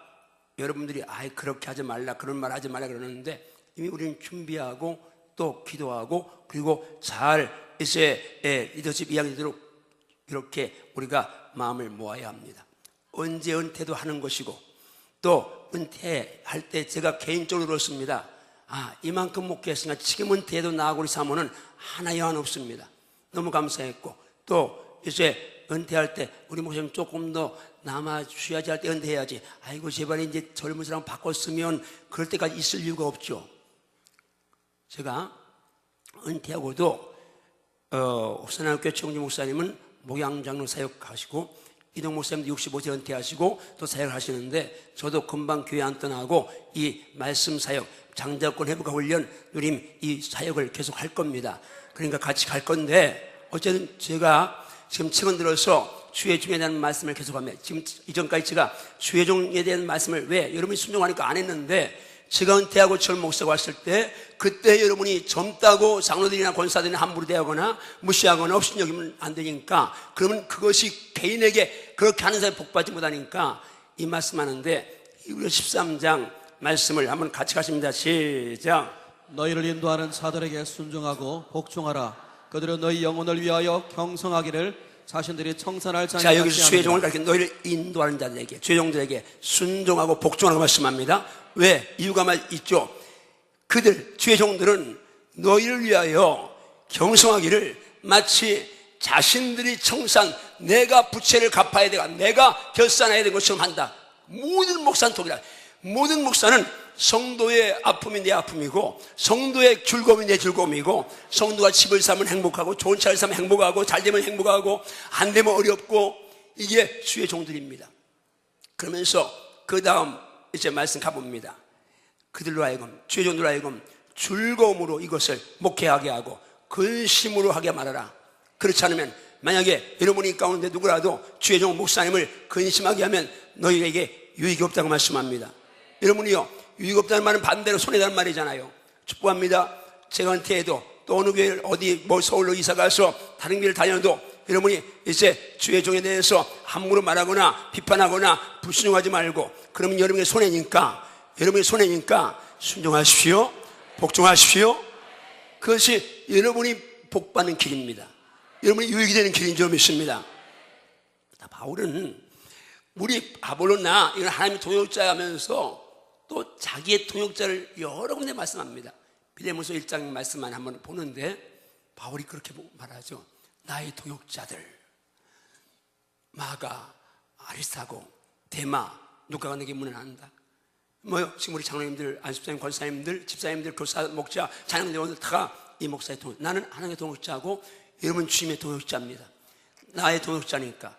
여러분들이 그렇게 하지 말라, 그런 말 하지 말라 그러는데, 이미 우리는 준비하고 또 기도하고 그리고 잘 이제 리더십 이야기대로 이렇게 우리가 마음을 모아야 합니다. 언제 은퇴도 하는 것이고, 또 은퇴할 때 제가 개인적으로 그렇습니다. 이만큼 목회했으니까 지금 은퇴해도 나하고 우리 사모는 하나 여한 없습니다. 너무 감사했고, 또 이제 은퇴할 때 우리 목사님 조금 더 남아주셔야지 할 때 은퇴해야지. 아이고 제발 이제 젊은 사람 바꿨으면 그럴 때까지 있을 이유가 없죠. 제가 은퇴하고도 옥산학교 최홍주 목사님은 목양장로 사역하시고, 이동 목사님도 65세 은퇴하시고 또 사역하시는데, 저도 금방 교회 안 떠나고 이 말씀 사역, 장자권 회복과 훈련, 누림 이 사역을 계속 할 겁니다. 그러니까 같이 갈 건데, 어쨌든 제가 지금 최근 들어서 주의 종에 대한 말씀을 계속합니다. 지금 이전까지 제가 주의 종에 대한 말씀을 왜 여러분이 순종하니까 안 했는데, 제가 은퇴하고 전 목사가 왔을 때 그때 여러분이 젊다고 장로들이나 권사들이나 함부로 대하거나 무시하거나 업신여기면 안 되니까, 그러면 그것이 개인에게 그렇게 하는 사람이 복받지 못하니까 이 말씀하는데, 히브리서 13장 말씀을 한번 같이 가십니다. 시작. 너희를 인도하는 자들에게 순종하고 복종하라. 그들은 너희 영혼을 위하여 경성하기를 자신들이 청산할 자니. 자, 여기서 주의종을 가르쳐 너희를 인도하는 자들에게, 주의종들에게 순종하고 복종하라고 말씀합니다. 왜? 이유가 있죠. 그들, 주의종들은 너희를 위하여 경성하기를 마치 자신들이 청산, 내가 부채를 갚아야 되고 내가 결산해야 되는 것처럼 한다. 모든 목사는 독이다. 모든 목사는 성도의 아픔이 내 아픔이고, 성도의 즐거움이 내 즐거움이고, 성도가 집을 사면 행복하고, 좋은 차를 사면 행복하고, 잘 되면 행복하고, 안 되면 어렵고, 이게 주의 종들입니다. 그러면서 그 다음 이제 말씀 가봅니다. 그들로 하여금, 주의 종들로 하여금 즐거움으로 이것을 목회하게 하고 근심으로 하게 말하라. 그렇지 않으면, 만약에 여러분이 가운데 누구라도 주의 종 목사님을 근심하게 하면 너희에게 유익이 없다고 말씀합니다. 여러분이요, 유익 없다는 말은 반대로 손해라는 말이잖아요. 축복합니다. 제가 은퇴해도 또 어느 교회를 어디 서울로 이사가서 다른 교회를 다녀도 여러분이 이제 주의 종에 대해서 함부로 말하거나 비판하거나 불순종하지 말고, 그러면 여러분의 손해니까 순종하십시오. 복종하십시오. 그것이 여러분이 복받는 길입니다. 여러분이 유익이 되는 길인 줄 믿습니다. 바울은 우리 아볼로나 이건 하나님의 동역자 하면서 또 자기의 동역자를 여러 군데 말씀합니다. 빌레몬서 1장 말씀만 한번 보는데 바울이 그렇게 말하죠. 나의 동역자들 마가, 아리스타고, 데마, 누가가 내게 문안한다. 지금 우리 장로님들, 안수사님, 권사님들, 집사님들, 교사, 목자, 자녀들 다 이 목사의 동역. 나는 하나님의 동역자고 여러분 주님의 동역자입니다. 나의 동역자니까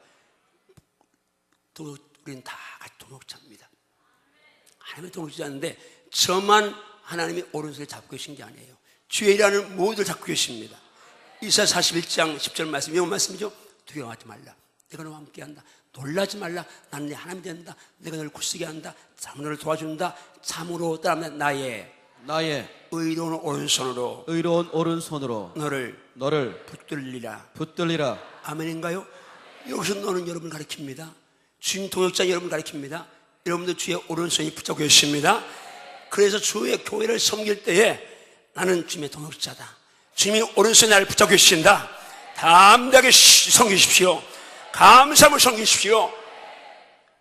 우리는 다 같이 동역자입니다. 하나님의 동역자인데 저만 하나님이 오른손에 잡고 계신 게 아니에요. 주의 일하는 모두를 잡고 계십니다. 이사야 41장 10절 말씀, 이런 말씀이죠. 두려워하지 말라. 내가 너와 함께한다. 놀라지 말라. 나는 내 하나님이 된다. 내가 너를 굳세게 한다. 참으로 너를 도와준다. 참으로 따르면 나의 나의 의로운 오른손으로 너를 붙들리라. 아멘인가요? 여기서 너는 여러분 가리킵니다. 주님 동역자 여러분 가리킵니다. 여러분도 주의 오른손이 붙잡고 계십니다. 그래서 주의 교회를 섬길 때에 나는 주님의 동역자다. 주님이 오른손에 나를 붙잡고 계신다. 담대하게 섬기십시오. 감사함을 섬기십시오.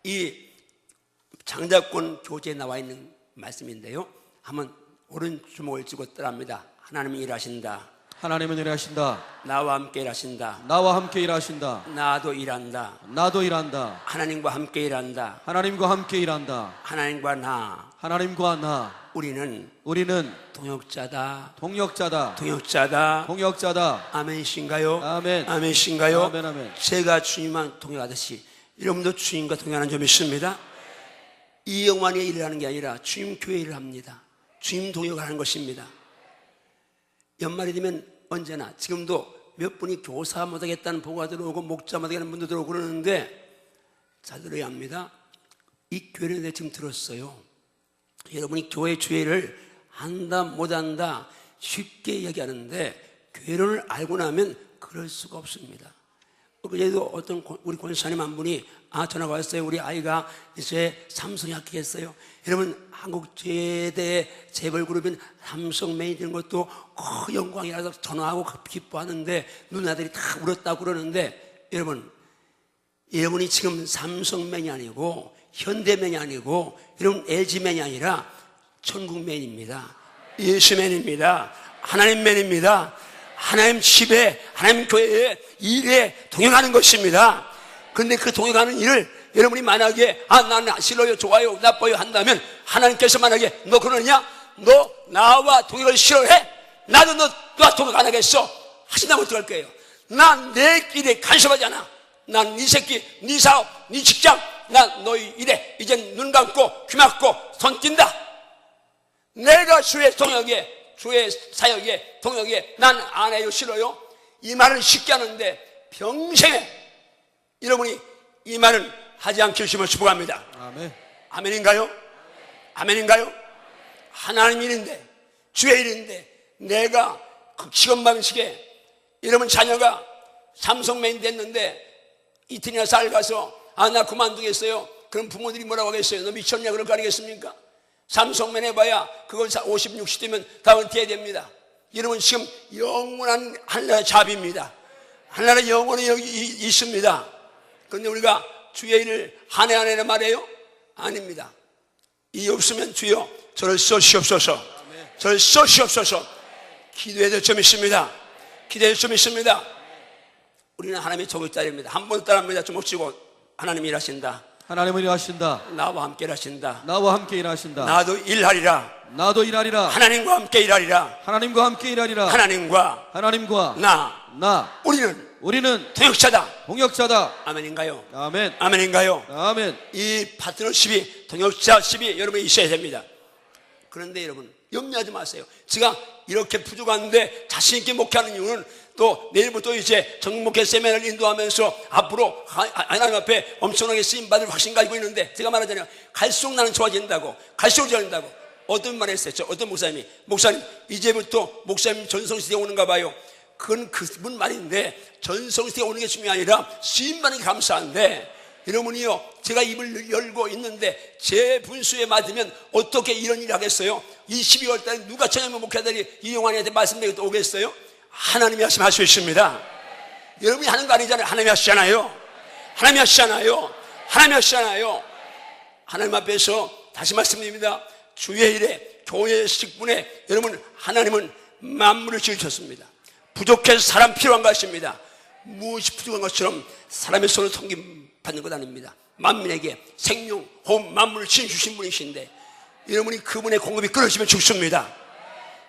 이 장자권 교재에 나와 있는 말씀인데요. 한번 오른 주먹을 쥐고 따라합니다. 하나님이 일하신다. 하나님은 일하신다. 나와 함께 일하신다. 나와 함께 일하신다. 나도 일한다. 나도 일한다. 하나님과 함께 일한다. 하나님과 함께 일한다. 하나님과 나. 하나님과 나. 우리는 동역자다. 아멘이신가요? 아멘. 아멘이신가요? 아멘, 아멘. 제가 주님만 동역하듯이 여러분도 주님과 동역하는 점이 있습니다. 이영환이 일을 하는 게 아니라 주님 교회 일을 합니다. 주님 동역하는 것입니다. 연말이 되면 언제나 지금도 몇 분이 교사 못하겠다는 보고가 들어오고 목자 못하겠다는 분도 들어오고 그러는데 잘 들어야 합니다. 이 교회를 내가 지금 들었어요. 여러분이 교회 주회를 한다 못한다 쉽게 얘기하는데 교회를 알고 나면 그럴 수가 없습니다. 그래도 어떤 우리 권사님 한 분이 전화가 왔어요. 우리 아이가 이제 삼성에 합격했어요. 여러분 한국 제대 재벌그룹인 삼성맨이 되는 것도 영광이라서 전화하고 기뻐하는데 누나들이 다 울었다고 그러는데 여러분이 지금 삼성맨이 아니고 현대맨이 아니고 여러분 LG맨이 아니라 천국맨입니다. 예수맨입니다. 하나님맨입니다. 하나님 집에 하나님 교회에 일에 동행하는 것입니다. 그런데 그 동행하는 일을 여러분이 만약에 나는 싫어요 좋아요 나빠요 한다면 하나님께서 만약에 너 그러냐? 너 나와 동행을 싫어해? 나도 너와 동행 안 하겠어 하신다면 어떡할 거예요? 난 내 길에 간섭하지 않아. 난 네 새끼 네 사업 네 직장 난 너희 일에 이젠 눈 감고 귀 막고 손 띈다. 내가 주의 동역에 주의 사역에 동역에 난 안 해요 싫어요 이 말을 쉽게 하는데 평생에 여러분이 이 말은 하지 않기를 주님을 축복합니다. 아멘. 아멘인가요? 아멘인가요? 하나님 일인데 주의 일인데 내가 극시건방식에 여러분 자녀가 삼성맨이 됐는데 이틀이나 살가서 나 그만두겠어요. 그럼 부모들이 뭐라고 하겠어요? 너 미쳤냐 그럴 거 아니겠습니까? 삼성맨 해봐야 그건 50, 60대면 다 은퇴해야 됩니다. 여러분 지금 영원한 하늘나라 잡입니다. 하늘나라 영원히 여기 있습니다. 그런데 우리가 주의 일을 한 해 한 해는 말해요? 아닙니다. 이 없으면 주여 저를 써주시옵소서. 저를 써주시옵소서. 기도해야 될 점이 있습니다. 기도해야 될 점이 있습니다. 우리는 하나님의 종역자입니다. 한 번 따라합니다. 주먹 쥐고 하나님이 일하신다. 하나님은 일하신다. 나와 함께 일하신다. 나와 함께 일하신다. 나도 일하리라. 하나님과 함께 일하리라. 하나님과 나. 우리는 동역자다. 아멘인가요? 아멘. 아멘인가요? 아멘. 이 파트너십이 동역자십이 여러분이 있어야 됩니다. 그런데 여러분 염려하지 마세요. 제가 이렇게 부족한데 자신 있게 목회하는 이유는 또 내일부터 이제 전국목회 세미나를 인도하면서 앞으로 하나님 앞에 엄청나게 쓰임받을 확신 가지고 있는데 제가 말하잖아요. 갈수록 나는 좋아진다고. 갈수록 좋아진다고. 어떤 말 했어요? 어떤 목사님 이제부터 목사님 전성시대에 오는가 봐요. 그건 그분 말인데 전성시대에 오는 게 중요한 게 아니라 쓰임받는 게 감사한데 여러분이요 제가 입을 열고 있는데 제 분수에 맞으면 어떻게 이런 일을 하겠어요? 이 12월 달에 누가 저녁 목회자들이 이용환이한테 말씀드리고 또 오겠어요? 하나님이 하시면 할 수 있습니다. 여러분이 하는 거 아니잖아요. 하나님이 하시잖아요. 하나님 앞에서 다시 말씀드립니다. 주의 일에 교회의 직분에 여러분 하나님은 만물을 지으셨습니다. 부족해서 사람 필요한 것입니다. 무엇이 부족한 것처럼 사람의 손을 섬김받는 것 아닙니다. 만민에게 생명, 호흡, 만물을 지어주신 분이신데 여러분이 그분의 공급이 끊어지면 죽습니다.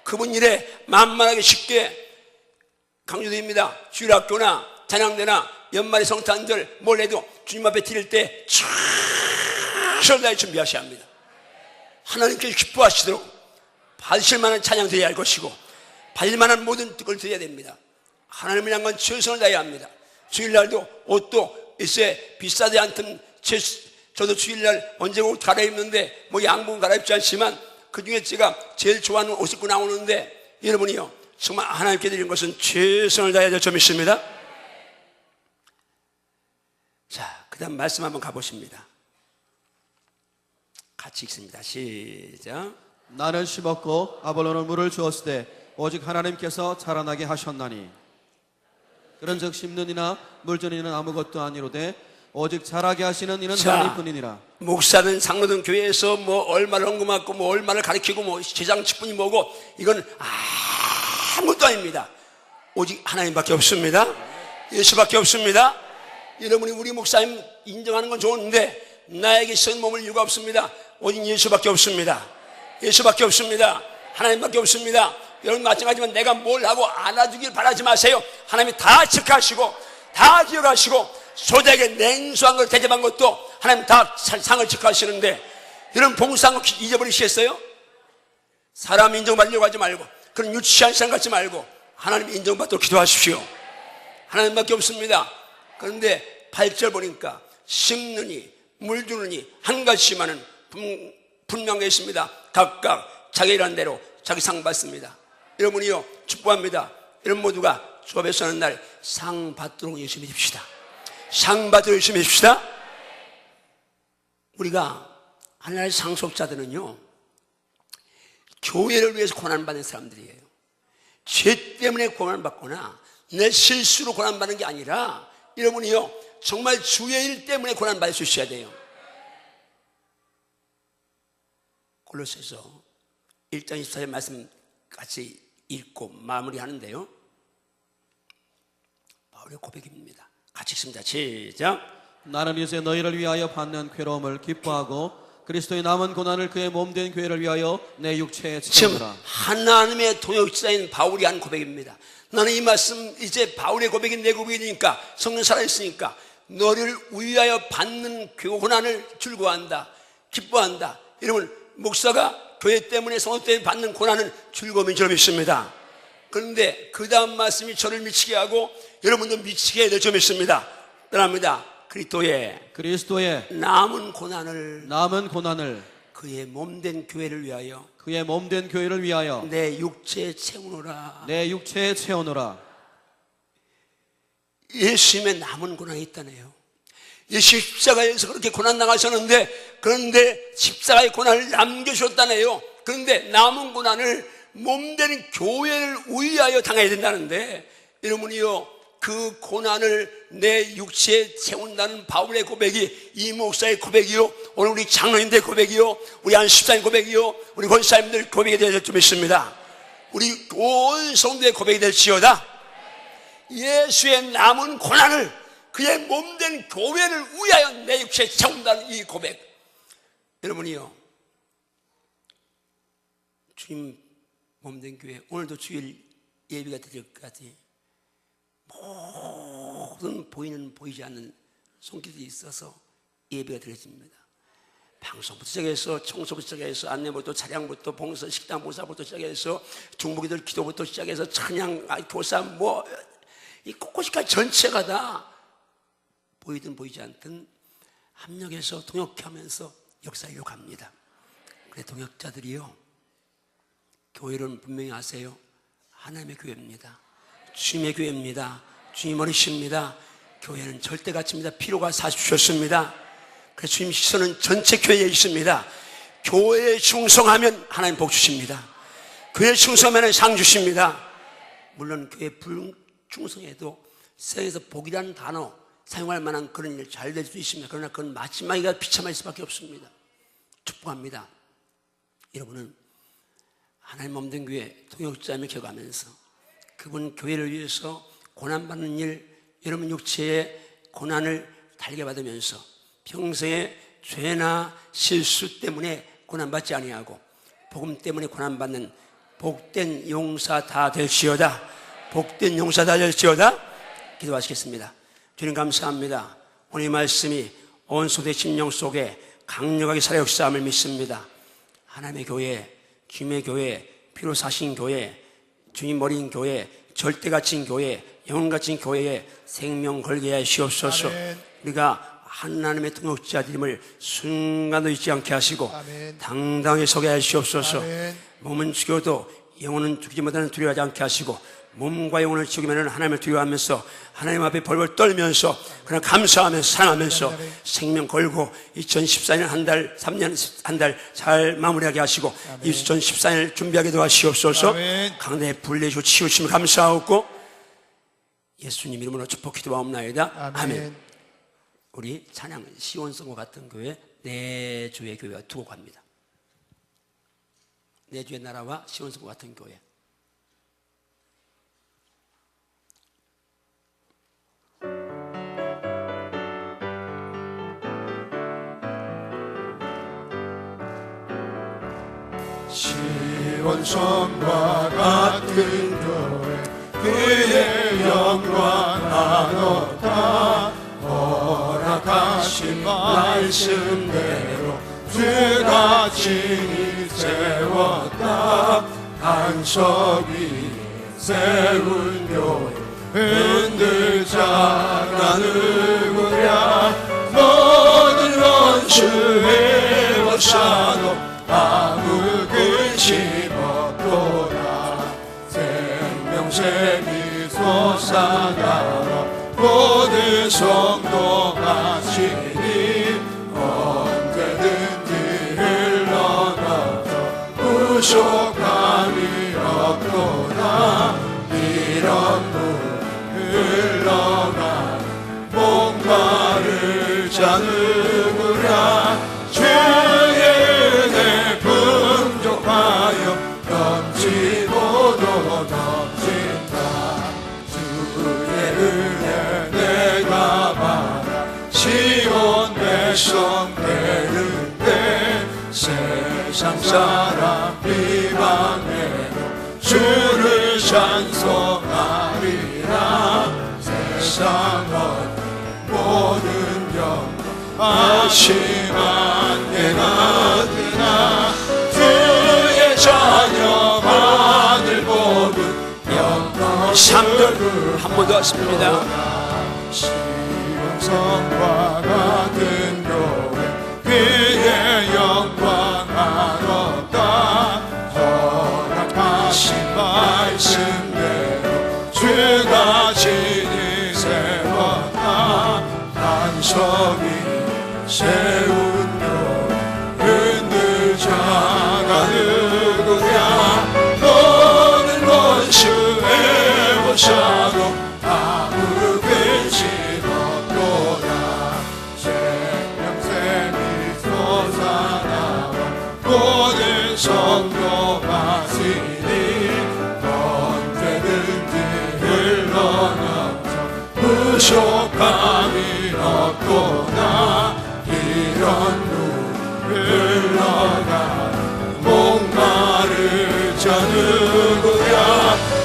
그분 일에 만만하게 쉽게 강조드립니다. 주일학교나 찬양대나 연말의 성탄절 뭘 해도 주님 앞에 드릴 때 철저히 준비하셔야 합니다. 하나님께 기뻐하시도록 받으실 만한 찬양 드려야 할 것이고 받을 만한 모든 걸 드려야 됩니다. 하나님을 향한 최선을 다해야 합니다. 주일날도 옷도 글쎄 비싸지 않든 저도 주일날 언제 옷 갈아입는데 뭐 양복은 갈아입지 않지만 그중에 제가 제일 좋아하는 옷 입고 나오는데 여러분이요 정말 하나님께 드리는 것은 최선을 다해야 될 점이 있습니다. 자, 그 다음 말씀 한번 가보십니다. 같이 읽습니다. 시작. 나는 심었고 아볼로는 물을 주었을 때 오직 하나님께서 자라나게 하셨나니 그런즉 심는 이나 물 주는 이는 아무것도 아니로되 오직 자라게 하시는 이는 하나님뿐이니라. 목사든 장로든 교회에서 뭐 얼마를 헌금하고 뭐 얼마를 가르치고 뭐 제장 직분이 뭐고 이건 아무것도 아닙니다. 오직 하나님밖에 없습니다. 예수밖에 없습니다. 여러분이 우리 목사님 인정하는 건 좋은데 나에게 쓴 몸을 이유가 없습니다. 오직 예수밖에 없습니다. 예수밖에 없습니다. 하나님밖에 없습니다. 여러분 마찬가지지만 내가 뭘 하고 안아주길 바라지 마세요. 하나님이 다 체크하시고 다 기억하시고 소자에게 냉수한 걸 대접한 것도 하나님 다 상을 체크하시는데 여러분 봉사한 거 잊어버리시겠어요? 사람 인정받으려고 하지 말고 그런 유치한 생각 갖지 말고 하나님 인정받도록 기도하십시오. 하나님밖에 없습니다. 그런데 8절 보니까 심느니 물 주느니 한 가지만은 분명히 있습니다. 각각 자기 일한 대로 자기 상 받습니다. 여러분이요 축복합니다. 여러분 모두가 주 앞에 서는 날 상 받도록 열심히 해줍시다. 상 받도록 열심히 해줍시다. 우리가 하나님의 상속자들은요 교회를 위해서 고난받는 사람들이에요. 죄 때문에 고난받거나 내 실수로 고난받는 게 아니라 여러분이요 정말 주의 일 때문에 고난받을 수 있어야 돼요. 골로새서 1장 24절 말씀 같이 읽고 마무리하는데요 바울의 고백입니다. 같이 읽습니다. 시작. 나는 이제 너희를 위하여 받는 괴로움을 기뻐하고 그리스도의 남은 고난을 그의 몸된 교회를 위하여 내 육체에 채우노라. 지금 하나님의 동역자인 바울이 한 고백입니다. 나는 이 말씀 이제 바울의 고백이 내 고백이니까 성령 살아있으니까 너를 위하여 받는 고난을 즐거워한다. 기뻐한다. 여러분 목사가 교회 때문에 성도 때문에 받는 고난은 즐거움인 줄 믿습니다. 그런데 그 다음 말씀이 저를 미치게 하고 여러분도 미치게 될 점이 있습니다. 따라합니다. 그리스도의 남은 고난을 그의 몸된 교회를 위하여 내 육체에 채우노라. 예수님의 남은 고난이 있다네요. 예수 십자가에서 그렇게 고난 당하셨는데 그런데 십자가의 고난을 남겨주셨다네요. 그런데 남은 고난을 몸된 교회를 위하여 당해야 된다는데 여러분이요 그 고난을 내 육체에 채운다는 바울의 고백이 이 목사의 고백이요 오늘 우리 장로님들 고백이요 우리 안식사님 고백이요 우리 권사님들 고백이 될 줄 믿습니다. 우리 온 성도의 고백이 될지어다. 예수의 남은 고난을 그의 몸된 교회를 위하여 내 육체에 채운다는 이 고백. 여러분이요 주님 몸된 교회 오늘도 주일 예배가 드릴 것 같아요. 모든 보이는 보이지 않는 손길이 있어서 예배가 드려집니다. 방송부터 시작해서 청소부터 시작해서 안내부터 차량부터 봉사 식당 봉사부터 시작해서 중보기들 기도부터 시작해서 찬양 교사 뭐 이 곳곳이까지 전체가 다 보이든 보이지 않든 합력해서 동역하면서 역사하려고 갑니다. 그래 동역자들이요 교회는 분명히 아세요. 하나님의 교회입니다. 주님의 교회입니다. 주님 어리십니다. 교회는 절대 가치입니다. 피로가 사주셨습니다. 그래서 주님 시선은 전체 교회에 있습니다. 교회에 충성하면 하나님 복 주십니다. 교회에 충성하면 상 주십니다. 물론 교회 불충성해도 세상에서 복이라는 단어 사용할 만한 그런 일 잘 될 수 있습니다. 그러나 그건 마지막이가 비참할 수밖에 없습니다. 축복합니다. 여러분은 하나님 몸된 교회 동역자임을 기억하면서 그분 교회를 위해서 고난받는 일 여러분 육체의 고난을 달게 받으면서 평생에 죄나 실수 때문에 고난받지 아니하고 복음 때문에 고난받는 복된 용사 다 될지어다. 복된 용사 다 될지어다. 기도하시겠습니다. 주님 감사합니다. 오늘 이 말씀이 온 소대 심령 속에 강력하게 살아 역사함을 믿습니다. 하나님의 교회, 주님의 교회, 피로 사신 교회, 주님 머리인 교회, 절대 갇힌 교회, 영혼 갇힌 교회에 생명 걸게 하시옵소서. 우리가 하나님의 등록자들임을 순간도 잊지 않게 하시고 아멘. 당당히 서게 하시옵소서. 아멘. 몸은 죽여도 영혼은 죽지 못하는 두려워하지 않게 하시고 몸과 영혼을 죽이면 하나님을 두려워하면서 하나님 앞에 벌벌 떨면서 그냥 감사하면서 사랑하면서 생명 걸고 2014년 한 달, 3년 한 달 잘 마무리하게 하시고 2014년 준비하게 도와주시옵소서. 강대 불내주 치우심을 감사하고 예수님 이름으로 축복 기도하옵나이다. 아멘. 우리 찬양 시온성과 같은 교회 내 주의 교회가 두고 갑니다. 내 주의 나라와 시온성과 같은 교회. 시온성과 같은 교회 그의 영광 나눴다. 허락하신 말씀대로 주가 친히 세웠다. 반석 위에 세운 교회 흔들자가 누구랴. 모든 원수의 원사도 아무 근심 없도다. 생명샘이 솟아나라. 모든 성도 마치니 언제든지 흘러넘쳐 부족함이 없도다. 이런 물 흘러가 목마를 자 누구랴. 주의 은혜 풍족하여 넘치고도 넘친다. 주의 은혜 내가 받아 시온 백성 되는데 세상 사람 비방해도 주를 찬송하리라. 세상은 모든 영광 아심한 예나드나. 주의 자녀 받을 복은 영광. 3절 한 번 더 하십니다. 시온성과 같은 교회 그의 영광 나눴다. 허락하신 말씀대로 주가 친히 세웠다. 반석 위에 세운 교회 흔들자가 누구랴. 너는 원수의 원사도 아무 근심 없도다. 생명샘이 솟아나와 모든 성도 마시니 언제든지 흘러넘쳐 부족함이 없도다. 이런 물 흘러가 목마를 자 누구랴.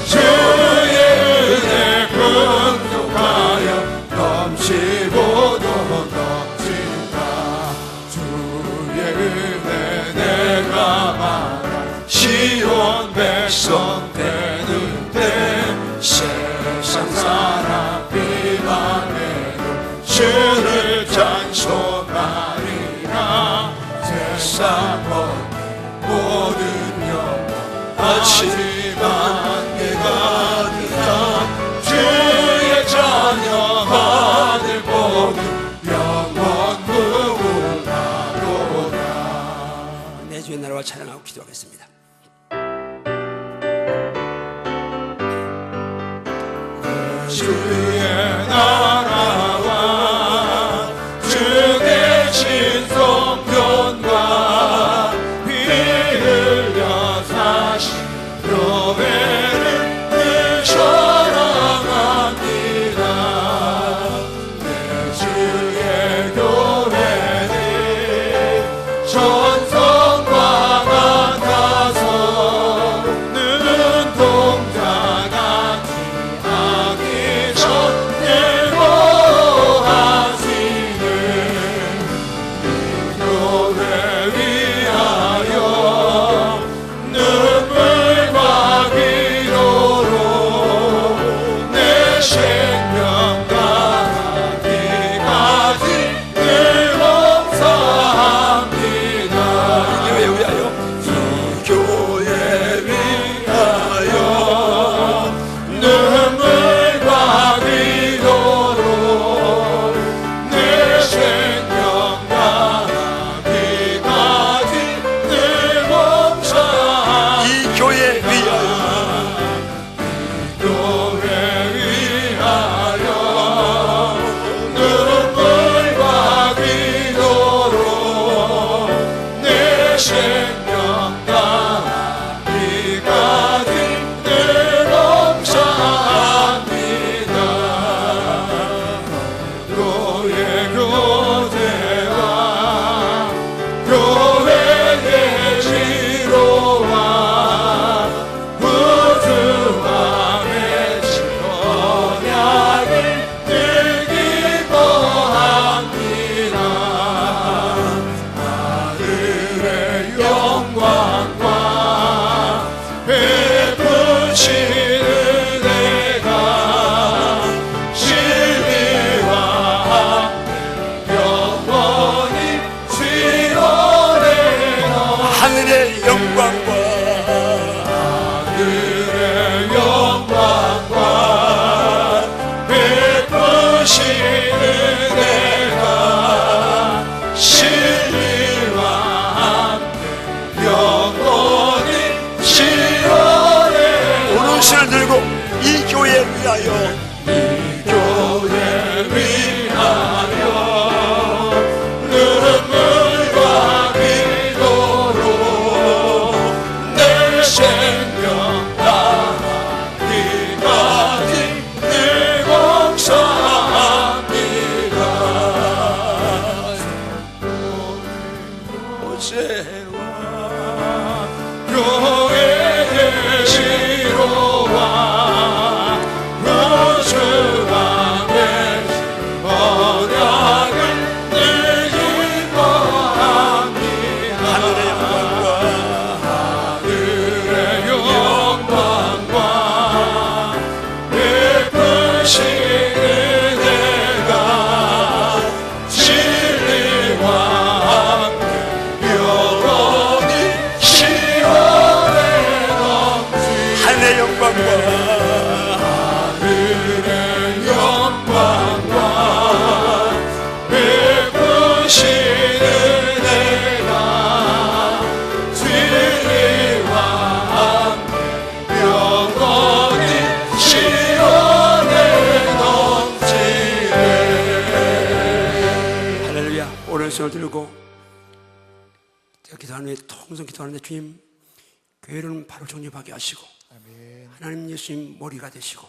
주의 은혜 풍족하여 넘치고도 넘친다. 주의 은혜 내가 받아 시온 백성 되는데 세상 사람 비방해도 주를 찬송하리라. 세상 모든 영광 하지만 내가 드나. 주의 자녀 받을 복은 영원 무궁하도다. 내 주의 나라와 찬양하고 기도하겠습니다. 주의 나라와 주 대신 성전과 피 흘려 사신 교회를 늘 사랑합니다. 내 주의 교회는 전성과 같아서 눈동자 같이 하기 전에 은혜가 진리와 함께 영원히 시원해. 오늘 신을 들고 이 교회를 위하여, 이 교회 위하여 눈물과 기도로 내 생명 다하기까지 늘 봉사합니다. 모세와 교회의 시로와 우주와 대신 언약을 늘 기뻐합니다. 하늘의 영광과 베푸신 은혜가 진리와 함께 영원히 시원해 넘치네. 하늘의 영광과 하늘의 영광과 베푸신 은혜가 진리와 함께 영원히 시원해 넘치네. 할렐루야. 오른손을 들고 제가 기도하는데 통성 기도하는데 주님 교회를 바로 정립하게 하시고 하나님 예수님 머리가 되시고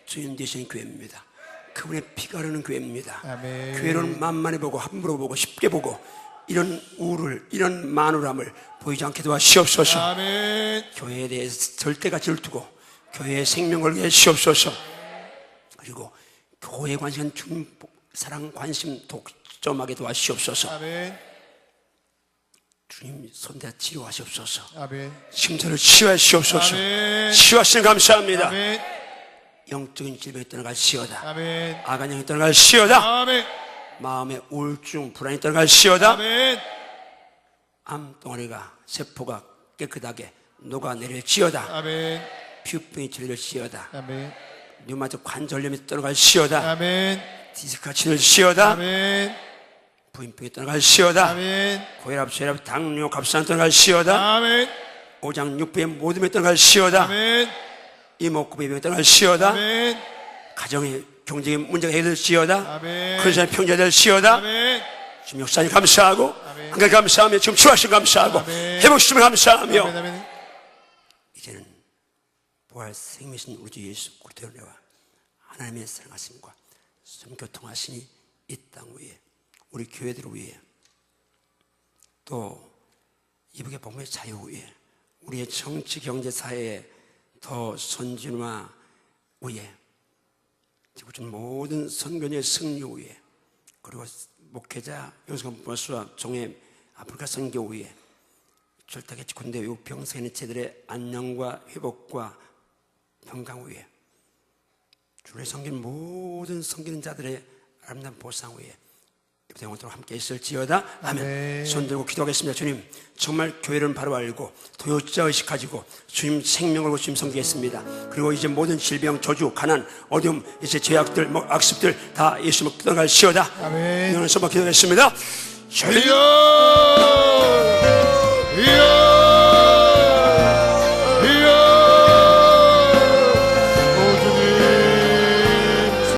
주인 되신 교회입니다. 그분의 피가 흐르는 교회입니다. 교회를 만만히 보고 함부로 보고 쉽게 보고 이런 우를 이런 만울함을 보이지 않게 도와주시옵소서. 교회에 대해서 절대가 질투고 교회의 생명을 위해 주시옵소서. 그리고 교회에 관심한 주님 사랑 관심 독점하게 도와주시옵소서. 주님 손대하 치료하시옵소서. 심장을 치유하시옵소서. 치유하시는 감사합니다. 영적인 질병이 떠나갈시어다. 아간형이 떠나갈시어다. 마음의 우울증 불안이 떠나갈시어다. 암덩어리가 세포가 깨끗하게 녹아내릴지어다. 피부병이 치료될지어다. 류마틱 관절염이 떠나갈시어다. 디스크가 치료될지어다. 부인병이 떠나갈시어다. 고혈압, 쇠혈압, 당뇨, 갑산 떠나갈시어다. 오장 육부의 모든 병이 떠나갈시어다. 이목구비 병이 떠나갈시어다. 가정의 경제의 문제가 해결될지어다. 그런 평정될지어다. 주님 역사님 감사하고 한가지 감사하며 지금 치유하신 감사하고 회복시킴을 감사하며 이제는 부활 생명이신 우리 주 예수 그리스도의 은혜와 하나님의 사랑하심과 성교통하심이 이 땅 위에 우리 교회들을 위해 또 이북의 복음의 자유 위에 우리의 정치 경제 사회에 더 선진화 위에 지구촌 모든 선교의 승리 위에 그리고 목회자 영성 보수와 종의 아프리카 선교 위에 절대계 군대 외국 병사인 제들의 안녕과 회복과 평강 위에 주를 섬긴 모든 섬기는 자들의 아름다운 보상 위에 영원토록 함께 있을지어다. 아멘. 손 들고 기도하겠습니다. 주님 정말 교회를 바로 알고 도요자 의식 가지고 주님 생명을 걸고 주님 섬기겠습니다. 그리고 이제 모든 질병, 저주, 가난, 어려움, 이제 죄악들, 악습들 다 예수님을 떠나갈시어다. 아멘. 이거는 손만 기도하겠습니다. 주여